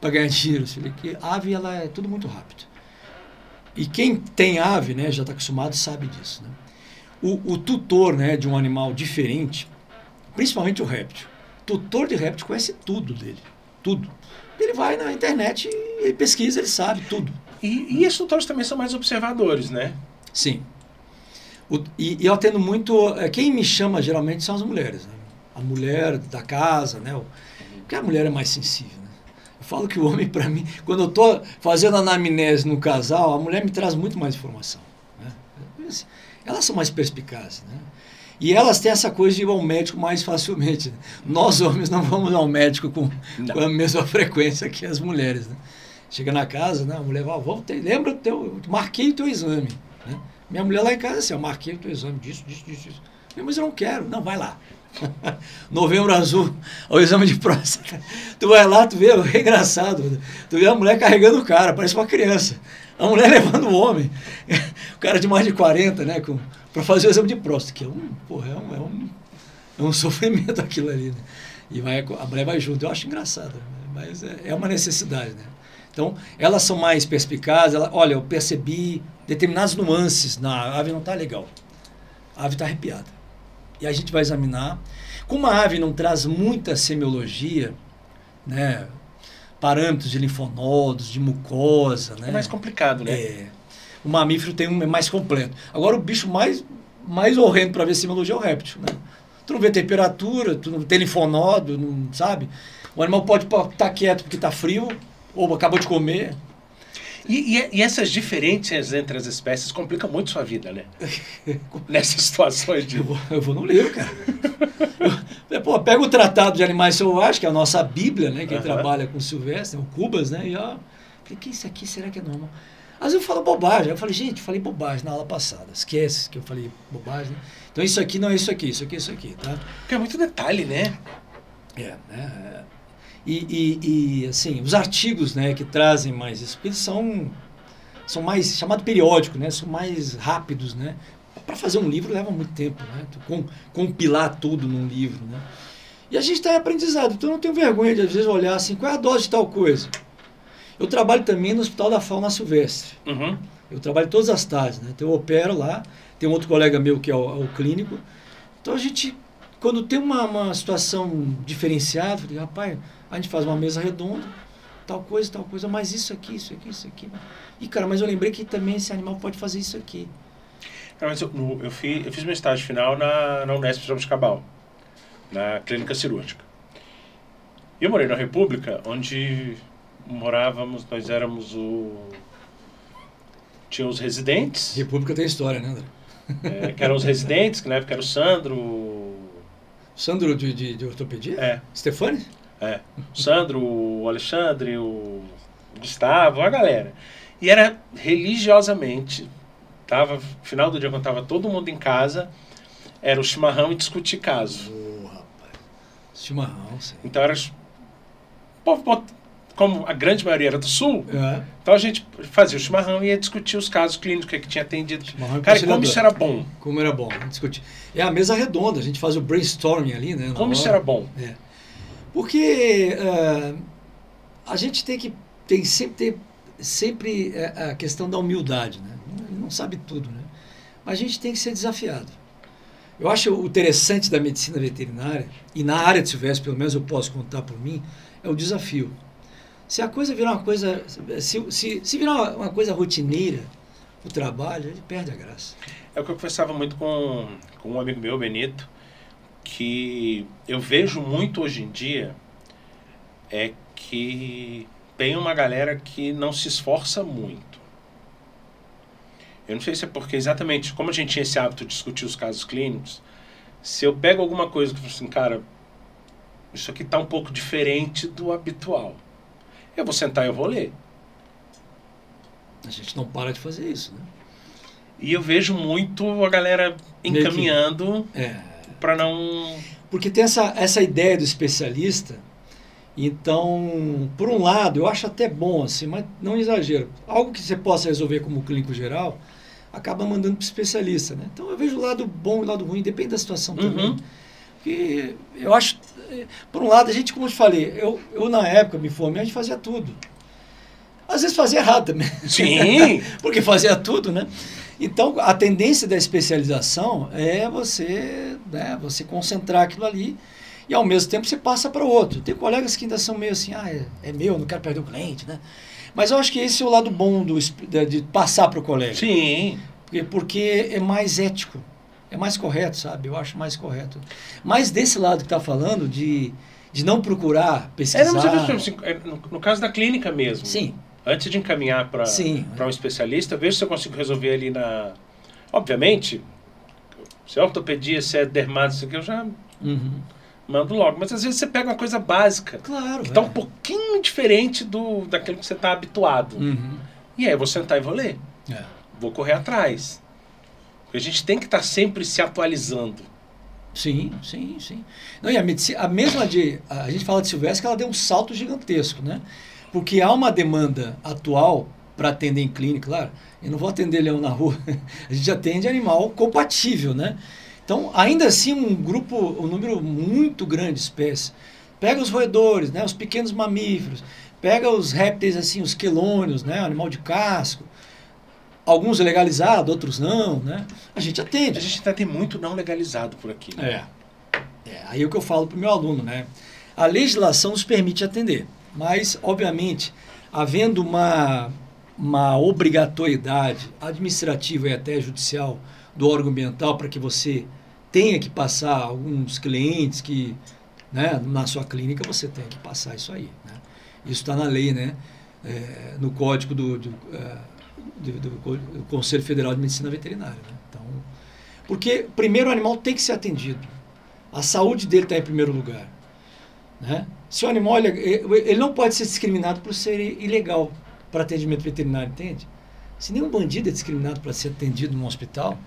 para ganhar dinheiro, porque a ave ela é tudo muito rápido. E quem tem ave, né, já está acostumado, sabe disso, né? O tutor, né, de um animal diferente, principalmente o réptil, tutor de réptil conhece tudo dele, tudo. Ele vai na internet, ele pesquisa, ele sabe tudo. E esses tutores também são mais observadores, né? Sim. E eu atendo muito... Quem me chama geralmente são as mulheres, né? A mulher da casa, né? Porque a mulher é mais sensível, né? Eu falo que o homem, para mim... Quando eu estou fazendo anamnese no casal, a mulher me traz muito mais informação, né? Elas são mais perspicazes, né? E elas têm essa coisa de ir ao médico mais facilmente, né? Nós, homens, não vamos ao médico com a mesma frequência que as mulheres, né? Chega na casa, né? A mulher fala, lembra, marquei o teu exame, né? Minha mulher lá em casa assim, eu marquei o teu exame disso. Mas eu não quero. Não, vai lá. Novembro Azul, o exame de próstata. Tu vai lá, tu vê, é engraçado. Tu vê a mulher carregando o cara, parece uma criança. A mulher levando o homem. O cara de mais de 40, né? Para fazer o exame de próstata, que é um sofrimento aquilo ali, né? E a mulher vai junto. Eu acho engraçado, né? Mas é uma necessidade, né? Então, elas são mais perspicazes. Olha, eu percebi determinadas nuances. A ave não está legal. A ave está arrepiada. E a gente vai examinar. Como a ave não traz muita semiologia, né? Parâmetros de linfonodos, de mucosa, né? É mais complicado, né? O mamífero tem é mais completo. Agora, o bicho mais horrendo para ver semiologia é o réptil, né? Tu não vê temperatura, tu não tem linfonodo, não sabe? O animal pode estar quieto porque está frio, ou acabou de comer. E essas diferenças entre as espécies complicam muito sua vida, né? Nessas situações de... Eu vou no livro, cara. Pega o Tratado de Animais Selvagens, que é a nossa Bíblia, né? Quem trabalha com Silvestre, o Cubas, né? E ó, falei, que isso aqui, será que é normal? Às vezes eu falo bobagem. Eu falei, gente, falei bobagem na aula passada. Esquece que eu falei bobagem. Né? Então isso aqui não é isso aqui, tá? Porque é muito detalhe, né? Né? Assim, os artigos, né, que trazem mais isso, eles são mais, chamado periódico, né, são mais rápidos, né. Para fazer um livro leva muito tempo, né, compilar tudo num livro, né. E a gente está em aprendizado, então eu não tenho vergonha de às vezes olhar assim, qual é a dose de tal coisa. Eu trabalho também no Hospital da Fauna Silvestre. Eu trabalho todas as tardes, né, então eu opero lá, tem um outro colega meu que é o clínico, então a gente, quando tem uma situação diferenciada, eu digo, rapaz, a gente faz uma mesa redonda, tal coisa, mas isso aqui. E, cara, mas eu lembrei que também esse animal pode fazer isso aqui. Mas eu fiz meu estágio final na Unesp de Jabuticabal, na clínica cirúrgica. E eu morei na República, onde nós éramos tinha os residentes. República tem história, né, André? Que eram os residentes, que na época era o Sandro... Sandro de ortopedia? Stefani? O Sandro, o Alexandre, o Gustavo, a galera. E era religiosamente final do dia, quando tava todo mundo em casa, era o chimarrão e discutir caso. Rapaz. Chimarrão, sim. Então era... Como a grande maioria era do Sul, É. então a gente fazia o chimarrão e ia discutir os casos clínicos que tinha atendido. Chimarrão e Cara, e como conciliador. isso era bom? Como era bom discutir. É a mesa redonda, a gente faz o brainstorming ali, né? Como isso era bom? É. Porque a gente tem sempre a questão da humildade, né? Não sabe tudo, né? Mas a gente tem que ser desafiado. Eu acho o interessante da medicina veterinária, e na área de silvestre, pelo menos eu posso contar por mim, é o desafio. Se a coisa virar uma coisa, se virar uma coisa rotineira, o trabalho, ele perde a graça. É o que eu conversava muito com um amigo meu, Benito, que eu vejo muito hoje em dia é que tem uma galera que não se esforça muito. Eu não sei se é porque exatamente, como a gente tinha esse hábito de discutir os casos clínicos, se eu pego alguma coisa que eu falo assim, cara, isso aqui está um pouco diferente do habitual, eu vou sentar e eu vou ler. A gente não para de fazer isso, né? E eu vejo muito a galera encaminhando para não... Porque tem essa ideia do especialista. Então, por um lado, eu acho até bom, assim, mas não exagero. Algo que você possa resolver como clínico geral, acaba mandando para o especialista, né? Então, eu vejo o lado bom e o lado ruim, depende da situação também. Porque eu acho, por um lado, a gente, como eu te falei, eu na época me formei, a gente fazia tudo. Às vezes fazia errado também. Sim! Porque fazia tudo, né? Então, a tendência da especialização é você concentrar aquilo ali e, ao mesmo tempo, você passa para o outro. Tem colegas que ainda são meio assim, é meu, não quero perder o cliente, né? Mas eu acho que esse é o lado bom de passar para o colega. Sim! Porque é mais ético, é mais correto, sabe? Eu acho mais correto. Mas desse lado que está falando, de não procurar pesquisar... No caso da clínica mesmo. Sim. Antes de encaminhar para um especialista, vejo se eu consigo resolver ali na... Obviamente, se é ortopedia, se é dermato, isso aqui eu já mando logo. Mas às vezes você pega uma coisa básica, claro, que está um pouquinho diferente daquilo que você está habituado. E aí eu vou sentar e vou ler. Vou correr atrás. Porque a gente tem que estar sempre se atualizando. Sim, sim, sim. Não, e a medicina, a gente fala de silvestre que ela deu um salto gigantesco, né? Porque há uma demanda atual para atender em clínica, claro, eu não vou atender leão na rua, a gente atende animal compatível, né? Então, ainda assim, um número muito grande de espécies. Pega os roedores, né, os pequenos mamíferos, pega os répteis, assim, os quelônios, né, animal de casco, alguns legalizados, outros não, né? A gente atende. A gente ainda tem muito não legalizado por aqui. Né? Aí é o que eu falo para o meu aluno, né? A legislação nos permite atender. Mas, obviamente, havendo uma obrigatoriedade administrativa e até judicial do órgão ambiental para que você tenha que passar alguns clientes que, né, na sua clínica você tem que passar isso aí. Né? Isso está na lei, né? No código do Conselho Federal de Medicina Veterinária. Né? Então, porque, primeiro, o animal tem que ser atendido. A saúde dele está em primeiro lugar. Né? Se o animal ele não pode ser discriminado por ser ilegal para atendimento veterinário, entende? Se nenhum bandido é discriminado para ser atendido num hospital,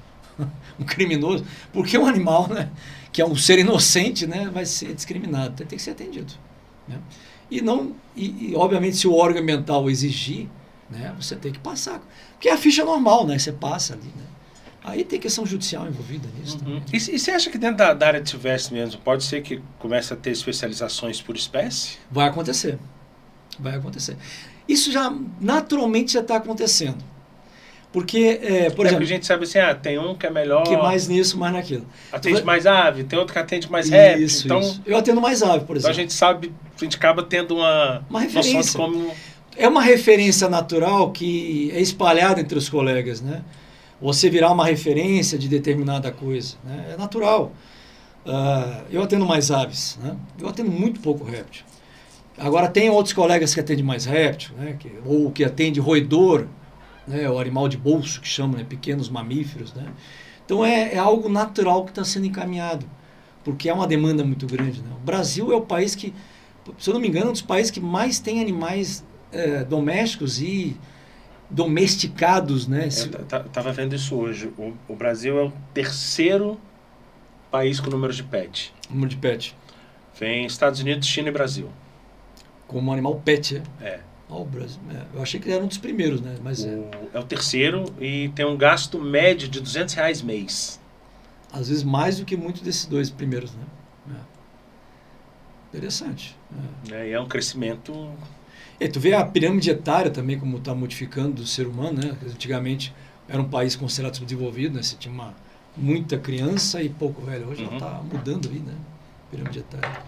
um criminoso, porque um animal, né, que é um ser inocente, né, vai ser discriminado, então, tem que ser atendido. Né? E obviamente se o órgão ambiental exigir, né, você tem que passar, porque é a ficha normal, né, você passa ali, né? Aí tem questão judicial envolvida nisso também. E você acha que dentro da área de silvestre mesmo, pode ser que comece a ter especializações por espécie? Vai acontecer. Vai acontecer. Isso já naturalmente já está acontecendo. Porque, por exemplo... a gente sabe assim, tem um que é melhor... Que mais nisso, mais naquilo. Atende mais ave, tem outro que atende mais réptil. Então, isso. Eu atendo mais ave, por exemplo. Então a gente sabe, a gente acaba tendo uma referência. Noção de como... É uma referência natural que é espalhada entre os colegas, né? Você virar uma referência de determinada coisa, né? É natural. Eu atendo mais aves, né? Eu atendo muito pouco réptil. Agora, tem outros colegas que atendem mais réptil, né? Ou que atendem roedor, né? O animal de bolso, que chamam, né? Pequenos mamíferos, né? Então, é algo natural que está sendo encaminhado, porque é uma demanda muito grande, né? O Brasil é o país que, se eu não me engano, é um dos países que mais tem animais domésticos e domesticados, né? Eu tava vendo isso hoje. O Brasil é o terceiro país com número de pet. Número de pet. Vem Estados Unidos, China e Brasil. Como animal pet, É. O Brasil. Eu achei que era um dos primeiros, né? Mas É o terceiro e tem um gasto médio de R$200 mês. às vezes mais do que muitos desses dois primeiros, né? Interessante. E é um crescimento... E tu vê a pirâmide etária também, como está modificando do ser humano, né? Antigamente era um país considerado subdesenvolvido, né? Você tinha muita criança e pouco velho. Hoje já está mudando aí, né? Pirâmide etária.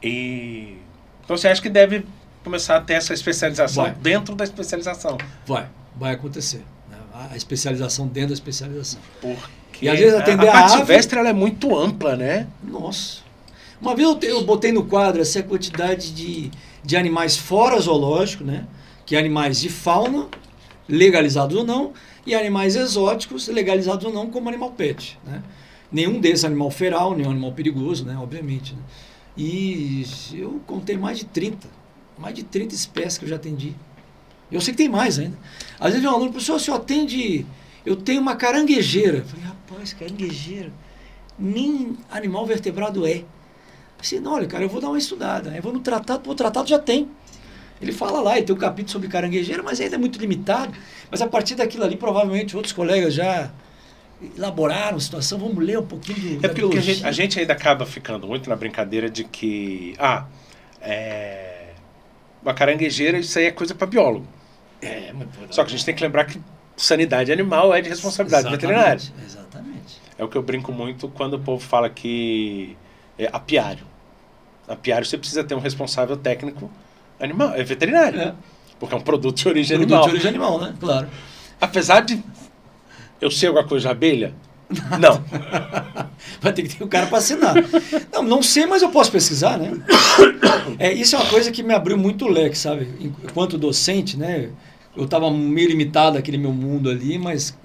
Então você acha que deve começar a ter essa especialização dentro da especialização? Vai acontecer. Né? A especialização dentro da especialização. Porque e às vezes atender a parte ave... silvestre ela é muito ampla, né? Nossa. Uma vez eu botei no quadro assim, a quantidade de animais fora zoológico, né? Que é animais de fauna, legalizados ou não, e animais exóticos, legalizados ou não, como animal pet. Né? Nenhum desses animal feral, nenhum animal perigoso, né? Obviamente. Né? E eu contei mais de 30 espécies que eu já atendi. Eu sei que tem mais ainda. Às vezes vem um aluno, professor, você atende... Eu tenho uma caranguejeira. Eu falei, rapaz, caranguejeira, nem animal vertebrado é. Assim, não, olha, cara, eu vou dar uma estudada. Eu vou no tratado, o tratado já tem. Ele fala lá, ele tem um capítulo sobre caranguejeira, mas ainda é muito limitado. Mas a partir daquilo ali, provavelmente, outros colegas já elaboraram a situação. Vamos ler um pouquinho da biologia. A gente ainda acaba ficando muito na brincadeira de que... uma caranguejeira, isso aí é coisa para biólogo. Só que a gente tem que lembrar que sanidade animal é de responsabilidade veterinária. Exatamente. É o que eu brinco muito quando o povo fala que é apiário. Apiário você precisa ter um responsável técnico animal, veterinário. Porque é um produto de origem animal. Produto de origem animal, né? Claro. Apesar de eu sei alguma coisa de abelha, não. Vai ter que ter um cara para assinar. Não sei, mas eu posso pesquisar, né? Isso é uma coisa que me abriu muito o leque, sabe? Enquanto docente, né? Eu estava meio limitado naquele meu mundo ali, mas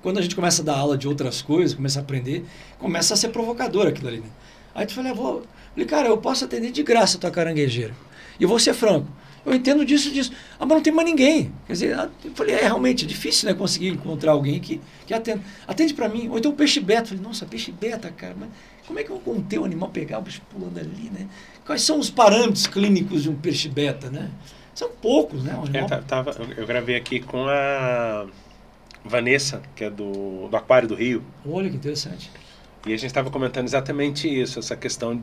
quando a gente começa a dar aula de outras coisas, começa a aprender, começa a ser provocador aquilo ali, né? Aí tu falei, falei, cara, eu posso atender de graça a tua caranguejeira. E eu vou ser franco. Eu entendo disso. Mas não tem mais ninguém. Quer dizer, eu falei, realmente é difícil, né, conseguir encontrar alguém que atenda. Atende para mim. Ou então o peixe beta. Eu falei, nossa, peixe beta, cara, mas como é que eu vou conter o animal, pegar o bicho pulando ali, né? Quais são os parâmetros clínicos de um peixe beta, né? São poucos, né? Eu gravei aqui com a Vanessa, que é do Aquário do Rio. Olha que interessante. E a gente estava comentando exatamente isso, essa questão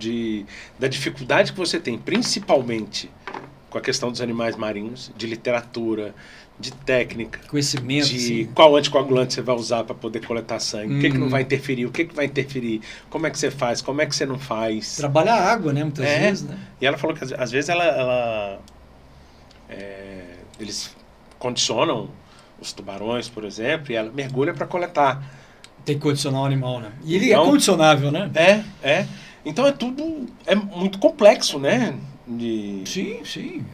da dificuldade que você tem, principalmente com a questão dos animais marinhos, de literatura, de técnica, conhecimento, de qual anticoagulante você vai usar para poder coletar sangue, o que não vai interferir, o que vai interferir, como é que você faz, como é que você não faz. Trabalha a água, né, muitas vezes, né? E ela falou que às vezes eles condicionam os tubarões, por exemplo, e ela mergulha para coletar. Tem que condicionar o animal, né? E ele é condicionável, né? Então é muito complexo, né? Sim.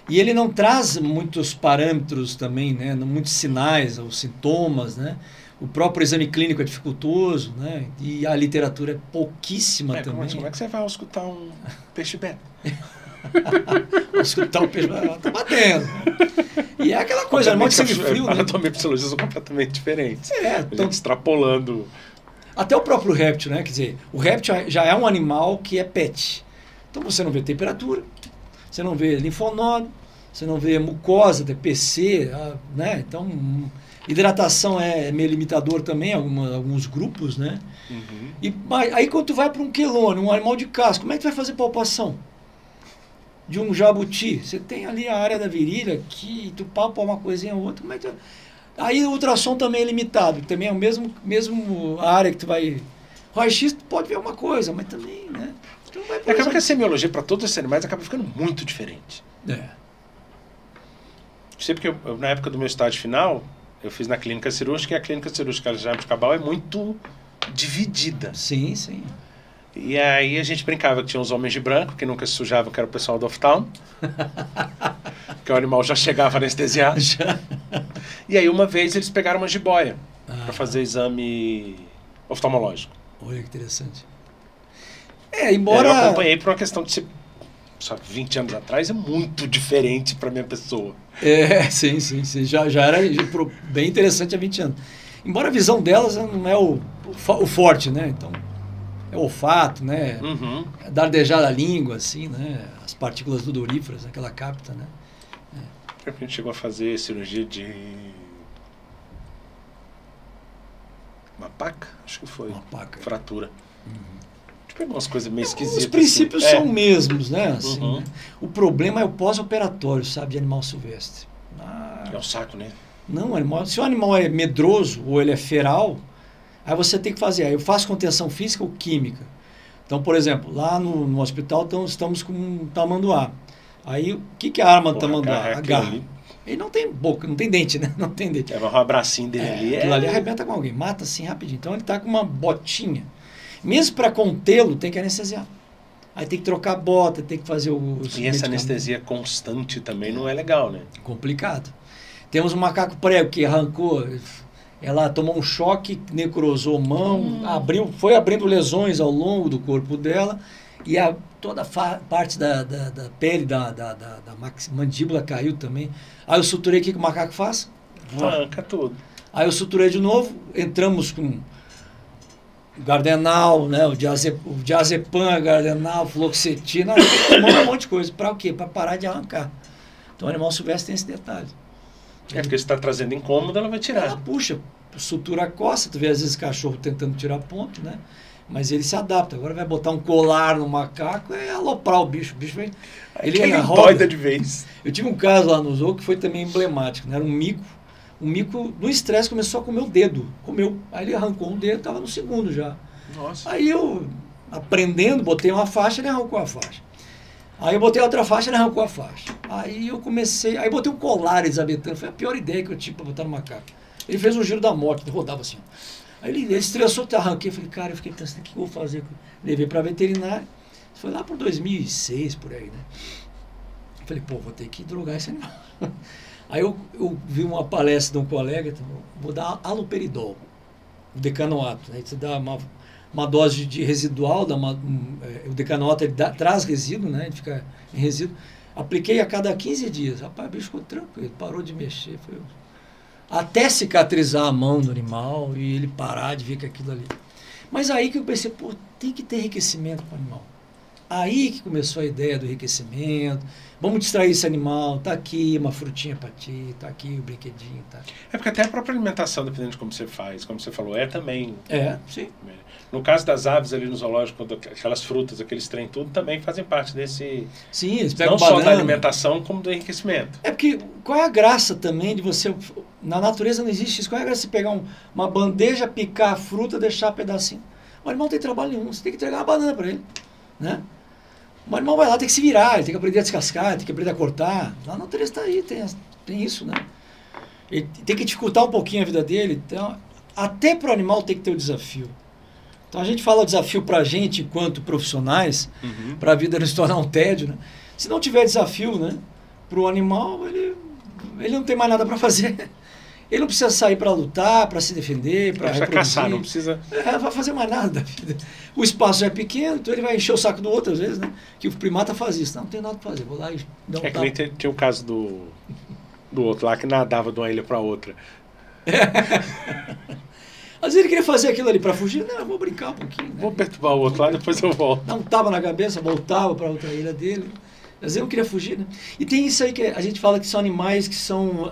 E ele não traz muitos parâmetros também, né? Muitos sinais ou sintomas, né? O próprio exame clínico é dificultoso, né? E a literatura é pouquíssima também. Como é que você vai escutar um peixe beta? Escutar o peixe beta, tá batendo. E é aquela coisa, animal de sangue frio, né? Anatomia e fisiologia são completamente diferentes. Estão extrapolando. Até o próprio réptil, né? Quer dizer, o réptil já é um animal que é pet. Então você não vê temperatura, você não vê linfonodo, você não vê mucosa, TPC, né? Então, hidratação é meio limitador também, alguns grupos, né? Uhum. E aí quando tu vai para um quelônio, um animal de casco, como é que tu vai fazer palpação? De um jabuti, você tem ali a área da virilha que tu palpa uma coisinha ou outra, como é que tu... Aí o ultrassom também é limitado, também é o mesmo área que tu vai... Raio-X tu pode ver uma coisa, mas também, né? Acaba que a semiologia para todos esses animais acaba ficando muito diferente. Sei porque na época do meu estágio final, eu fiz na clínica cirúrgica, e a clínica cirúrgica de Jabuticabal é muito dividida. Sim. E aí a gente brincava que tinha uns homens de branco, que nunca se sujavam, que era o pessoal do oftalmo. Que o animal já chegava anestesiado. E aí uma vez eles pegaram uma jiboia para fazer exame oftalmológico. Olha que interessante. Embora... Eu acompanhei por uma questão de só que 20 anos atrás é muito diferente para minha pessoa. Sim. Já era bem interessante há 20 anos. Embora a visão delas não é o forte, né? Então, é o olfato, né? Uhum. É dardejar da língua, assim, né? As partículas odoríferas, né? Que ela capta, né? A gente chegou a fazer cirurgia de... uma paca? Acho que foi. Uma paca. Fratura. A gente pegou umas coisas meio esquisitas. Os princípios assim. são mesmos, né? Assim, Uhum. né? O problema é o pós-operatório, sabe? De animal silvestre. É o saco, né? Não, se o animal é medroso ou ele é feral, aí você tem que fazer. Aí eu faço contenção física ou química. Então, por exemplo, lá no hospital estamos com um tamanduá. Aí, o que é a arma do tamanduá? A garra. Ele não tem boca, não tem dente, né? Não tem dente. É um abracinho dele ali. Aquilo ali arrebenta com alguém, mata assim rapidinho. Então, ele está com uma botinha. Mesmo para contê-lo, tem que anestesiar. Aí tem que trocar a bota, tem que fazer os... E essa anestesia constante também não é legal, né? Complicado. Temos um macaco prego que arrancou, ela tomou um choque, necrosou mão, foi abrindo lesões ao longo do corpo dela e toda a parte da pele da mandíbula caiu também. Aí eu suturei, o que o macaco faz? Arranca tudo. Aí eu suturei de novo, entramos com Gardenal, né, o diazepam, Gardenal, fluoxetina, tomando um monte de coisa. Para o quê? Para parar de arrancar. Então o animal silvestre tem esse detalhe. Porque se está trazendo incômodo, ela vai tirar. Ela puxa, sutura a costa, tu vê às vezes cachorro tentando tirar ponto, né? Mas ele se adapta. Agora vai botar um colar no macaco, é aloprar o bicho. O bicho vem. Ele doida de vez. Eu tive um caso lá no zoo que foi também emblemático, né? Era um mico. O mico, no estresse, começou a comer o dedo. Comeu. Aí ele arrancou um dedo, estava no segundo já. Nossa. Aí eu, aprendendo, botei uma faixa, ele arrancou a faixa. Aí eu botei outra faixa, ele arrancou a faixa. Aí eu comecei... Aí botei um colar elisabetano. Foi a pior ideia que eu tive para botar no macaco. Ele fez um giro da morte, rodava assim. Aí ele estressou, eu arranquei. Eu falei, cara, eu fiquei pensando, o que eu vou fazer? Levei para veterinário. Foi lá por 2006, por aí, né? Eu falei, pô, vou ter que drogar esse animal. Aí eu vi uma palestra de um colega, então, vou dar haloperidol, o decanoato. Aí você dá uma dose de residual, o decanoato ele traz resíduo, né? Ele fica em resíduo. Apliquei a cada 15 dias. Rapaz, o bicho ficou tranquilo, parou de mexer. Até cicatrizar a mão do animal e ele parar de ver que aquilo ali. Mas aí que eu pensei, pô, tem que ter enriquecimento para o animal. Aí que começou a ideia do enriquecimento. Vamos distrair esse animal, tá aqui uma frutinha para ti, tá aqui o brinquedinho, tá. É porque até a própria alimentação, dependendo de como você faz, como você falou, também. Sim. No caso das aves ali no zoológico, aquelas frutas, aqueles trem, tudo também fazem parte desse. Sim, eles pegam não banana. só da alimentação, como do enriquecimento. É porque qual é a graça também de você. Na natureza não existe isso. Qual é a graça de você pegar uma bandeja, picar a fruta, deixar pedacinho? O animal não tem trabalho nenhum, você tem que entregar uma banana para ele, né? O animal vai lá, tem que se virar, ele tem que aprender a descascar, tem que aprender a cortar. Lá na natureza está aí, tem isso, né? Ele tem que dificultar um pouquinho a vida dele. Então, até para o animal tem que ter o desafio. Então a gente fala desafio para a gente, enquanto profissionais, para a vida não se tornar um tédio, né? Se não tiver desafio, né, para o animal, ele não tem mais nada para fazer. Ele não precisa sair para lutar, para se defender, para reproduzir. Caçar, não precisa... Não vai fazer mais nada da vida. O espaço é pequeno, então ele vai encher o saco do outro às vezes, né? Que o primata faz isso. Não tem nada para fazer, vou lá e dar um que nem tinha o caso do outro lá, que nadava de uma ilha para outra. Às vezes ele queria fazer aquilo ali para fugir. Não, eu vou brincar um pouquinho. Né? Vou perturbar o outro lá, depois eu volto. Dá um tapa na cabeça, voltava para outra ilha dele. Às vezes eu queria fugir, né? E tem isso aí que a gente fala que são animais que são...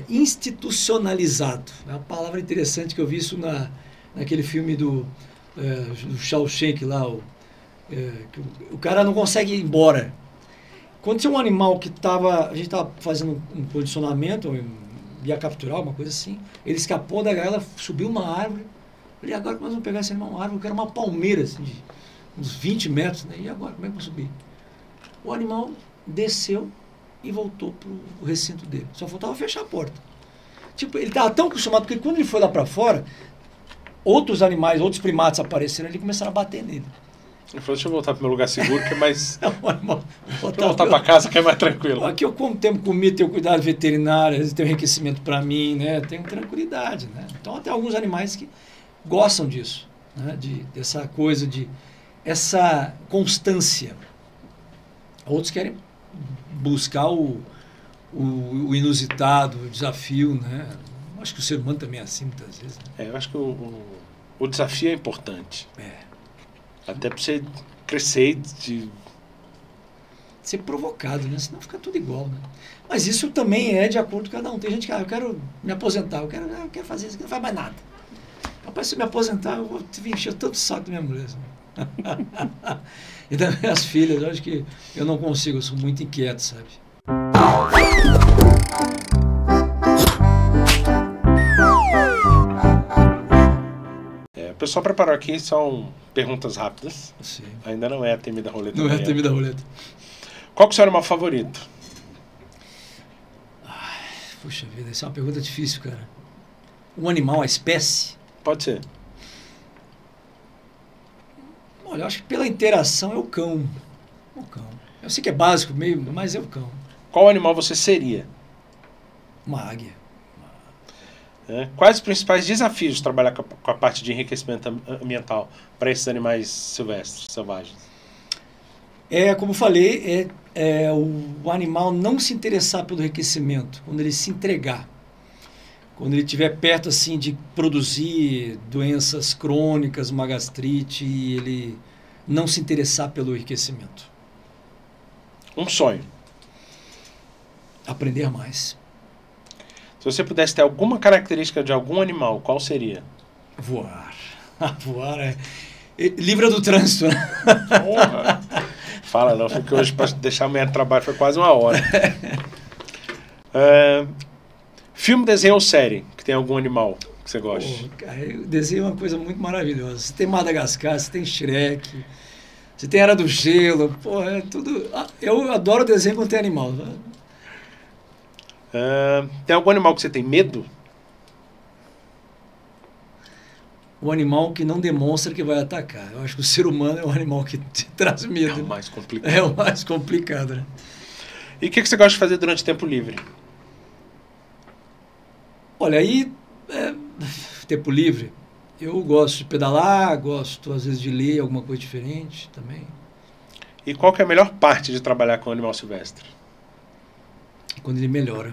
institucionalizado. É uma palavra interessante que eu vi isso naquele filme do Shawshank lá, que o cara não consegue ir embora. Quando tinha um animal que a gente estava fazendo um condicionamento, ia capturar, uma coisa assim, ele escapou da gaiola, subiu uma árvore. Eu falei, agora que nós vamos pegar esse animal, uma árvore, eu quero uma palmeira, assim, de uns 20 metros, né? E agora, como é que eu vou subir? O animal desceu e voltou para o recinto dele. Só faltava fechar a porta. Tipo, ele estava tão acostumado, porque quando ele foi lá para fora, outros animais, outros primatas apareceram ali e começaram a bater nele. Ele falou, deixa eu voltar para o meu lugar seguro, que é mais... Deixa eu voltar para casa, que é mais tranquilo. Aqui eu como tempo comida, tenho cuidado veterinário, tenho enriquecimento para mim, né? Tenho tranquilidade, né? Então, tem alguns animais que gostam disso, né? Dessa coisa essa constância. Outros querem buscar o inusitado, o desafio, né? Acho que o ser humano também é assim muitas vezes. Né? Eu acho que o desafio é importante. Até para você crescer de... ser provocado, né? Senão fica tudo igual, né? Mas isso também é de acordo com cada um. Tem gente que, eu quero me aposentar, eu quero fazer isso, não faz mais nada. Rapaz, se eu me aposentar, eu vou encher todo o saco da minha mulher. E das minhas filhas, eu acho que eu não consigo, eu sou muito inquieto, sabe? O pessoal preparou aqui, são perguntas rápidas. Sim. Ainda não é a temida roleta. Não é a temida roleta. Qual que é o seu animal favorito? Puxa vida, essa é uma pergunta difícil, cara. Um animal, a espécie? Pode ser. Olha, eu acho que pela interação é o cão. O cão. Eu sei que é básico meio, mas é o cão. Qual animal você seria? Uma águia. Quais os principais desafios de trabalhar com a parte de enriquecimento ambiental para esses animais silvestres, selvagens? Como eu falei, o animal não se interessar pelo enriquecimento, quando ele se entregar. Quando ele estiver perto assim, de produzir doenças crônicas, uma gastrite, e ele não se interessar pelo enriquecimento. Um sonho. Aprender mais. Se você pudesse ter alguma característica de algum animal, qual seria? Voar. Voar livra do trânsito, né? Porra. Fala não, porque hoje para deixar amanhã de trabalho foi quase uma hora. Filme, desenho ou série que tem algum animal que você gosta? Cara, o desenho é uma coisa muito maravilhosa. Você tem Madagascar, você tem Shrek, você tem Era do Gelo, é tudo... Eu adoro desenho quando tem animal. Tem algum animal que você tem medo? O animal que não demonstra que vai atacar. Eu acho que o ser humano é o animal que te traz medo. É o mais complicado. É o mais complicado, né? E o que você gosta de fazer durante o tempo livre? Olha, aí, tempo livre, eu gosto de pedalar, gosto às vezes de ler alguma coisa diferente também. E qual que é a melhor parte de trabalhar com animal silvestre? Quando ele melhora.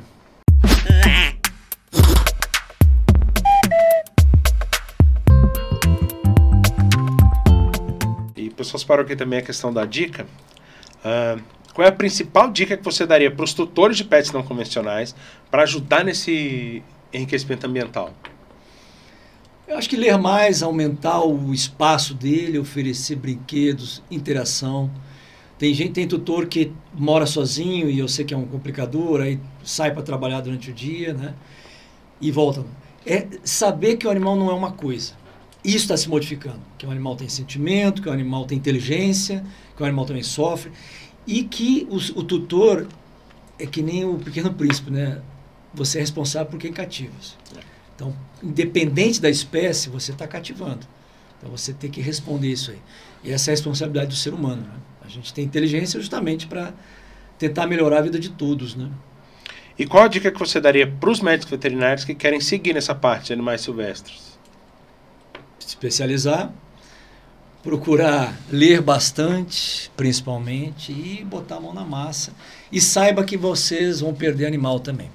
E o pessoal separou aqui também a questão da dica. Qual é a principal dica que você daria para os tutores de pets não convencionais para ajudar nesse enriquecimento ambiental? Eu acho que ler mais, aumentar o espaço dele, oferecer brinquedos, interação. Tem tutor que mora sozinho e eu sei que é um complicador, aí sai para trabalhar durante o dia, né? E volta. É saber que o animal não é uma coisa. Isso está se modificando. Que o animal tem sentimento, que o animal tem inteligência, que o animal também sofre. E que o tutor é que nem o Pequeno Príncipe, né? Você é responsável por quem cativa. Então, independente da espécie, você está cativando. Então, você tem que responder isso aí. E essa é a responsabilidade do ser humano, né? A gente tem inteligência justamente para tentar melhorar a vida de todos, né? E qual a dica que você daria para os médicos veterinários que querem seguir nessa parte de animais silvestres? Se especializar, procurar ler bastante, principalmente, e botar a mão na massa. E saiba que vocês vão perder animal também.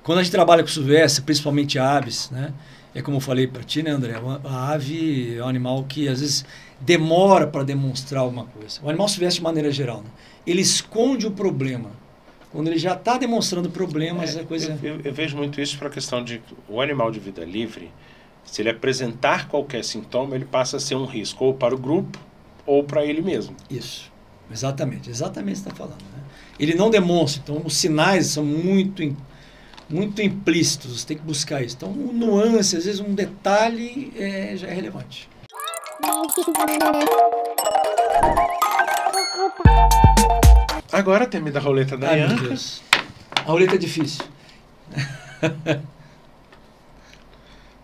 Quando a gente trabalha com silvestre, principalmente aves, né? É como eu falei para ti, né, André? A ave é um animal que às vezes demora para demonstrar alguma coisa. O animal silvestre, de maneira geral, né? Ele esconde o problema. Quando ele já está demonstrando problemas, é coisa... Eu vejo muito isso para a questão de o animal de vida livre, se ele apresentar qualquer sintoma, ele passa a ser um risco, ou para o grupo, ou para ele mesmo. Isso, exatamente o que você está falando, né? Ele não demonstra, então os sinais são muito implícitos, você tem que buscar isso. Então, um nuance, às vezes um detalhe já é relevante. Agora tem da roleta da Ianca. Meu Deus. A roleta é difícil.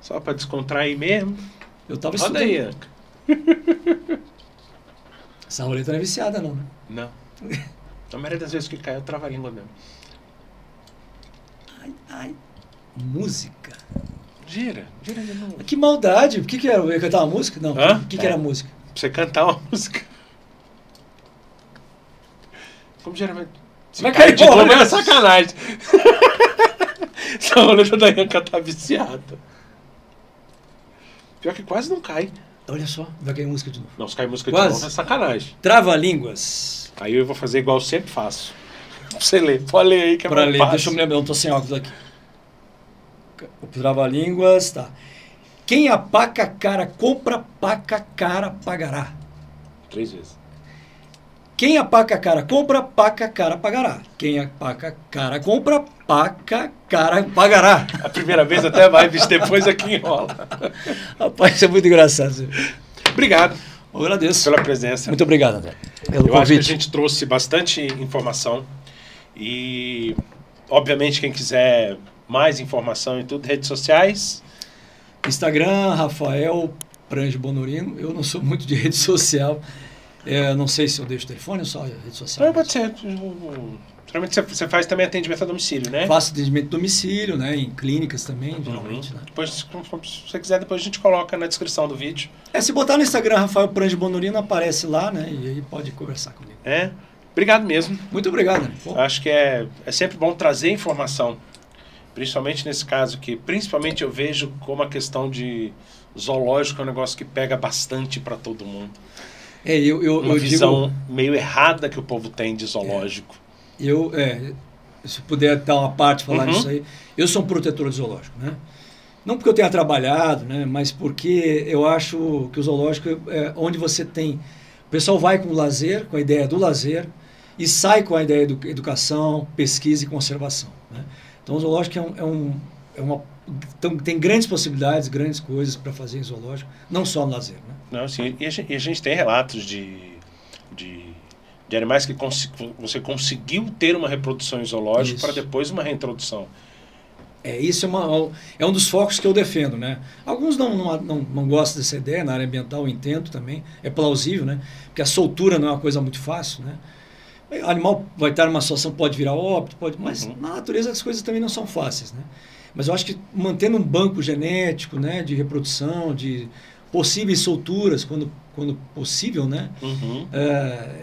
Só para descontrair mesmo. Eu estava estudando. Roda aí, Ianca. Essa roleta não é viciada, não, né? Não. A maioria das vezes que cai, eu travo a língua mesmo. Ai. Música. Gira de novo. Que maldade. O que era? Eu ia cantar uma música? Não. O que era a música? Pra você cantar uma música. Como geralmente... Se Vai cai cair de novo roleta. é sacanagem. Essa roleta da Ianca tá viciada. Pior que quase não cai. Olha só, vai cair música de novo. Não, se cair música Quase. de novo é sacanagem. Trava-línguas. Aí eu vou fazer igual eu sempre faço. Pra você ler. Pode ler aí que é Para mais ler, fácil. deixa eu me lembrar, eu tô sem óculos aqui. O trava-línguas, tá. Quem a paca cara compra, paca cara pagará. 3 vezes. Quem a paca cara compra, paca cara pagará. Quem a paca cara compra, paca cara pagará. A primeira vez até vai, bicho, depois aqui enrola. Rapaz, isso é muito engraçado. Obrigado Eu agradeço. pela presença. Muito obrigado, André, pelo Eu acho que a convite. gente trouxe bastante informação e, obviamente, quem quiser mais informação e tudo, redes sociais. Instagram, Rafael Prange Bonorino. Eu não sou muito de rede social. Não sei se eu deixo telefone ou só rede social. Não, pode ser. Geralmente você faz também atendimento a domicílio, né? Faço atendimento domicílio, né? Em clínicas também, geralmente. Né? Depois, se você quiser, depois a gente coloca na descrição do vídeo. Se botar no Instagram Rafael Prange Bonorino, aparece lá, né? E aí pode conversar comigo. Obrigado mesmo. Muito obrigado. Né? Acho que é sempre bom trazer informação. Principalmente nesse caso aqui. Principalmente eu vejo como a questão de zoológico é um negócio que pega bastante para todo mundo. Uma visão meio errada que o povo tem de zoológico. Se puder dar uma parte falar disso aí, eu sou um protetor de zoológico, né? Não porque eu tenha trabalhado, né? Mas porque eu acho que o zoológico é onde você tem... O pessoal vai com o lazer, com a ideia do lazer, e sai com a ideia de educação, pesquisa e conservação, né? Então o zoológico tem grandes possibilidades, grandes coisas para fazer em zoológico, não só no lazer, né? Não, sim. E a gente tem relatos de animais que você conseguiu ter uma reprodução em zoológico para depois uma reintrodução. Isso é um dos focos que eu defendo, né? Alguns não gostam dessa ideia, na área ambiental eu entendo também, é plausível, né? Porque a soltura não é uma coisa muito fácil, né? O animal vai estar numa situação, pode virar óbito, mas na natureza as coisas também não são fáceis, né? Mas eu acho que mantendo um banco genético, né, de reprodução, de possíveis solturas, quando possível, né?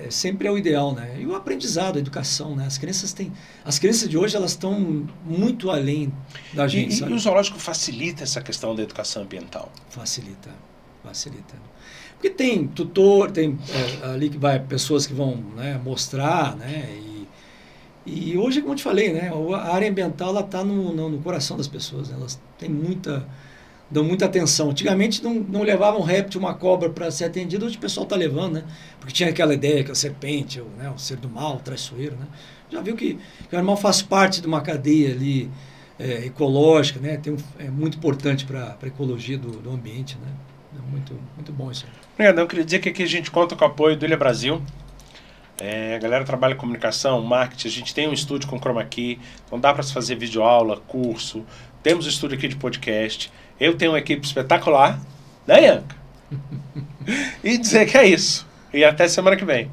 Sempre é o ideal, né? E o aprendizado, a educação, né? As crianças de hoje, elas estão muito além da gente, sabe? E o zoológico facilita essa questão da educação ambiental? Facilita. Porque tem tutor, tem ali que vai pessoas que vão, né, mostrar, né? E hoje, como eu te falei, né? A área ambiental, ela está no coração das pessoas, né? Elas dão muita atenção. Antigamente não levavam um réptil, uma cobra para ser atendido, hoje o pessoal está levando, né? Porque tinha aquela ideia que a serpente, o ser do mal, o traiçoeiro, né? Já viu que o animal faz parte de uma cadeia ali ecológica, né? É muito importante para a ecologia do ambiente, né? É muito, muito bom isso aí. Obrigado. Eu queria dizer que aqui a gente conta com o apoio do Ilha Brasil. A galera trabalha em comunicação, marketing, a gente tem um estúdio com Chroma Key, então dá para se fazer videoaula, curso, temos um estúdio aqui de podcast, eu tenho uma equipe espetacular, né, Ianca? E dizer que é isso. E até semana que vem.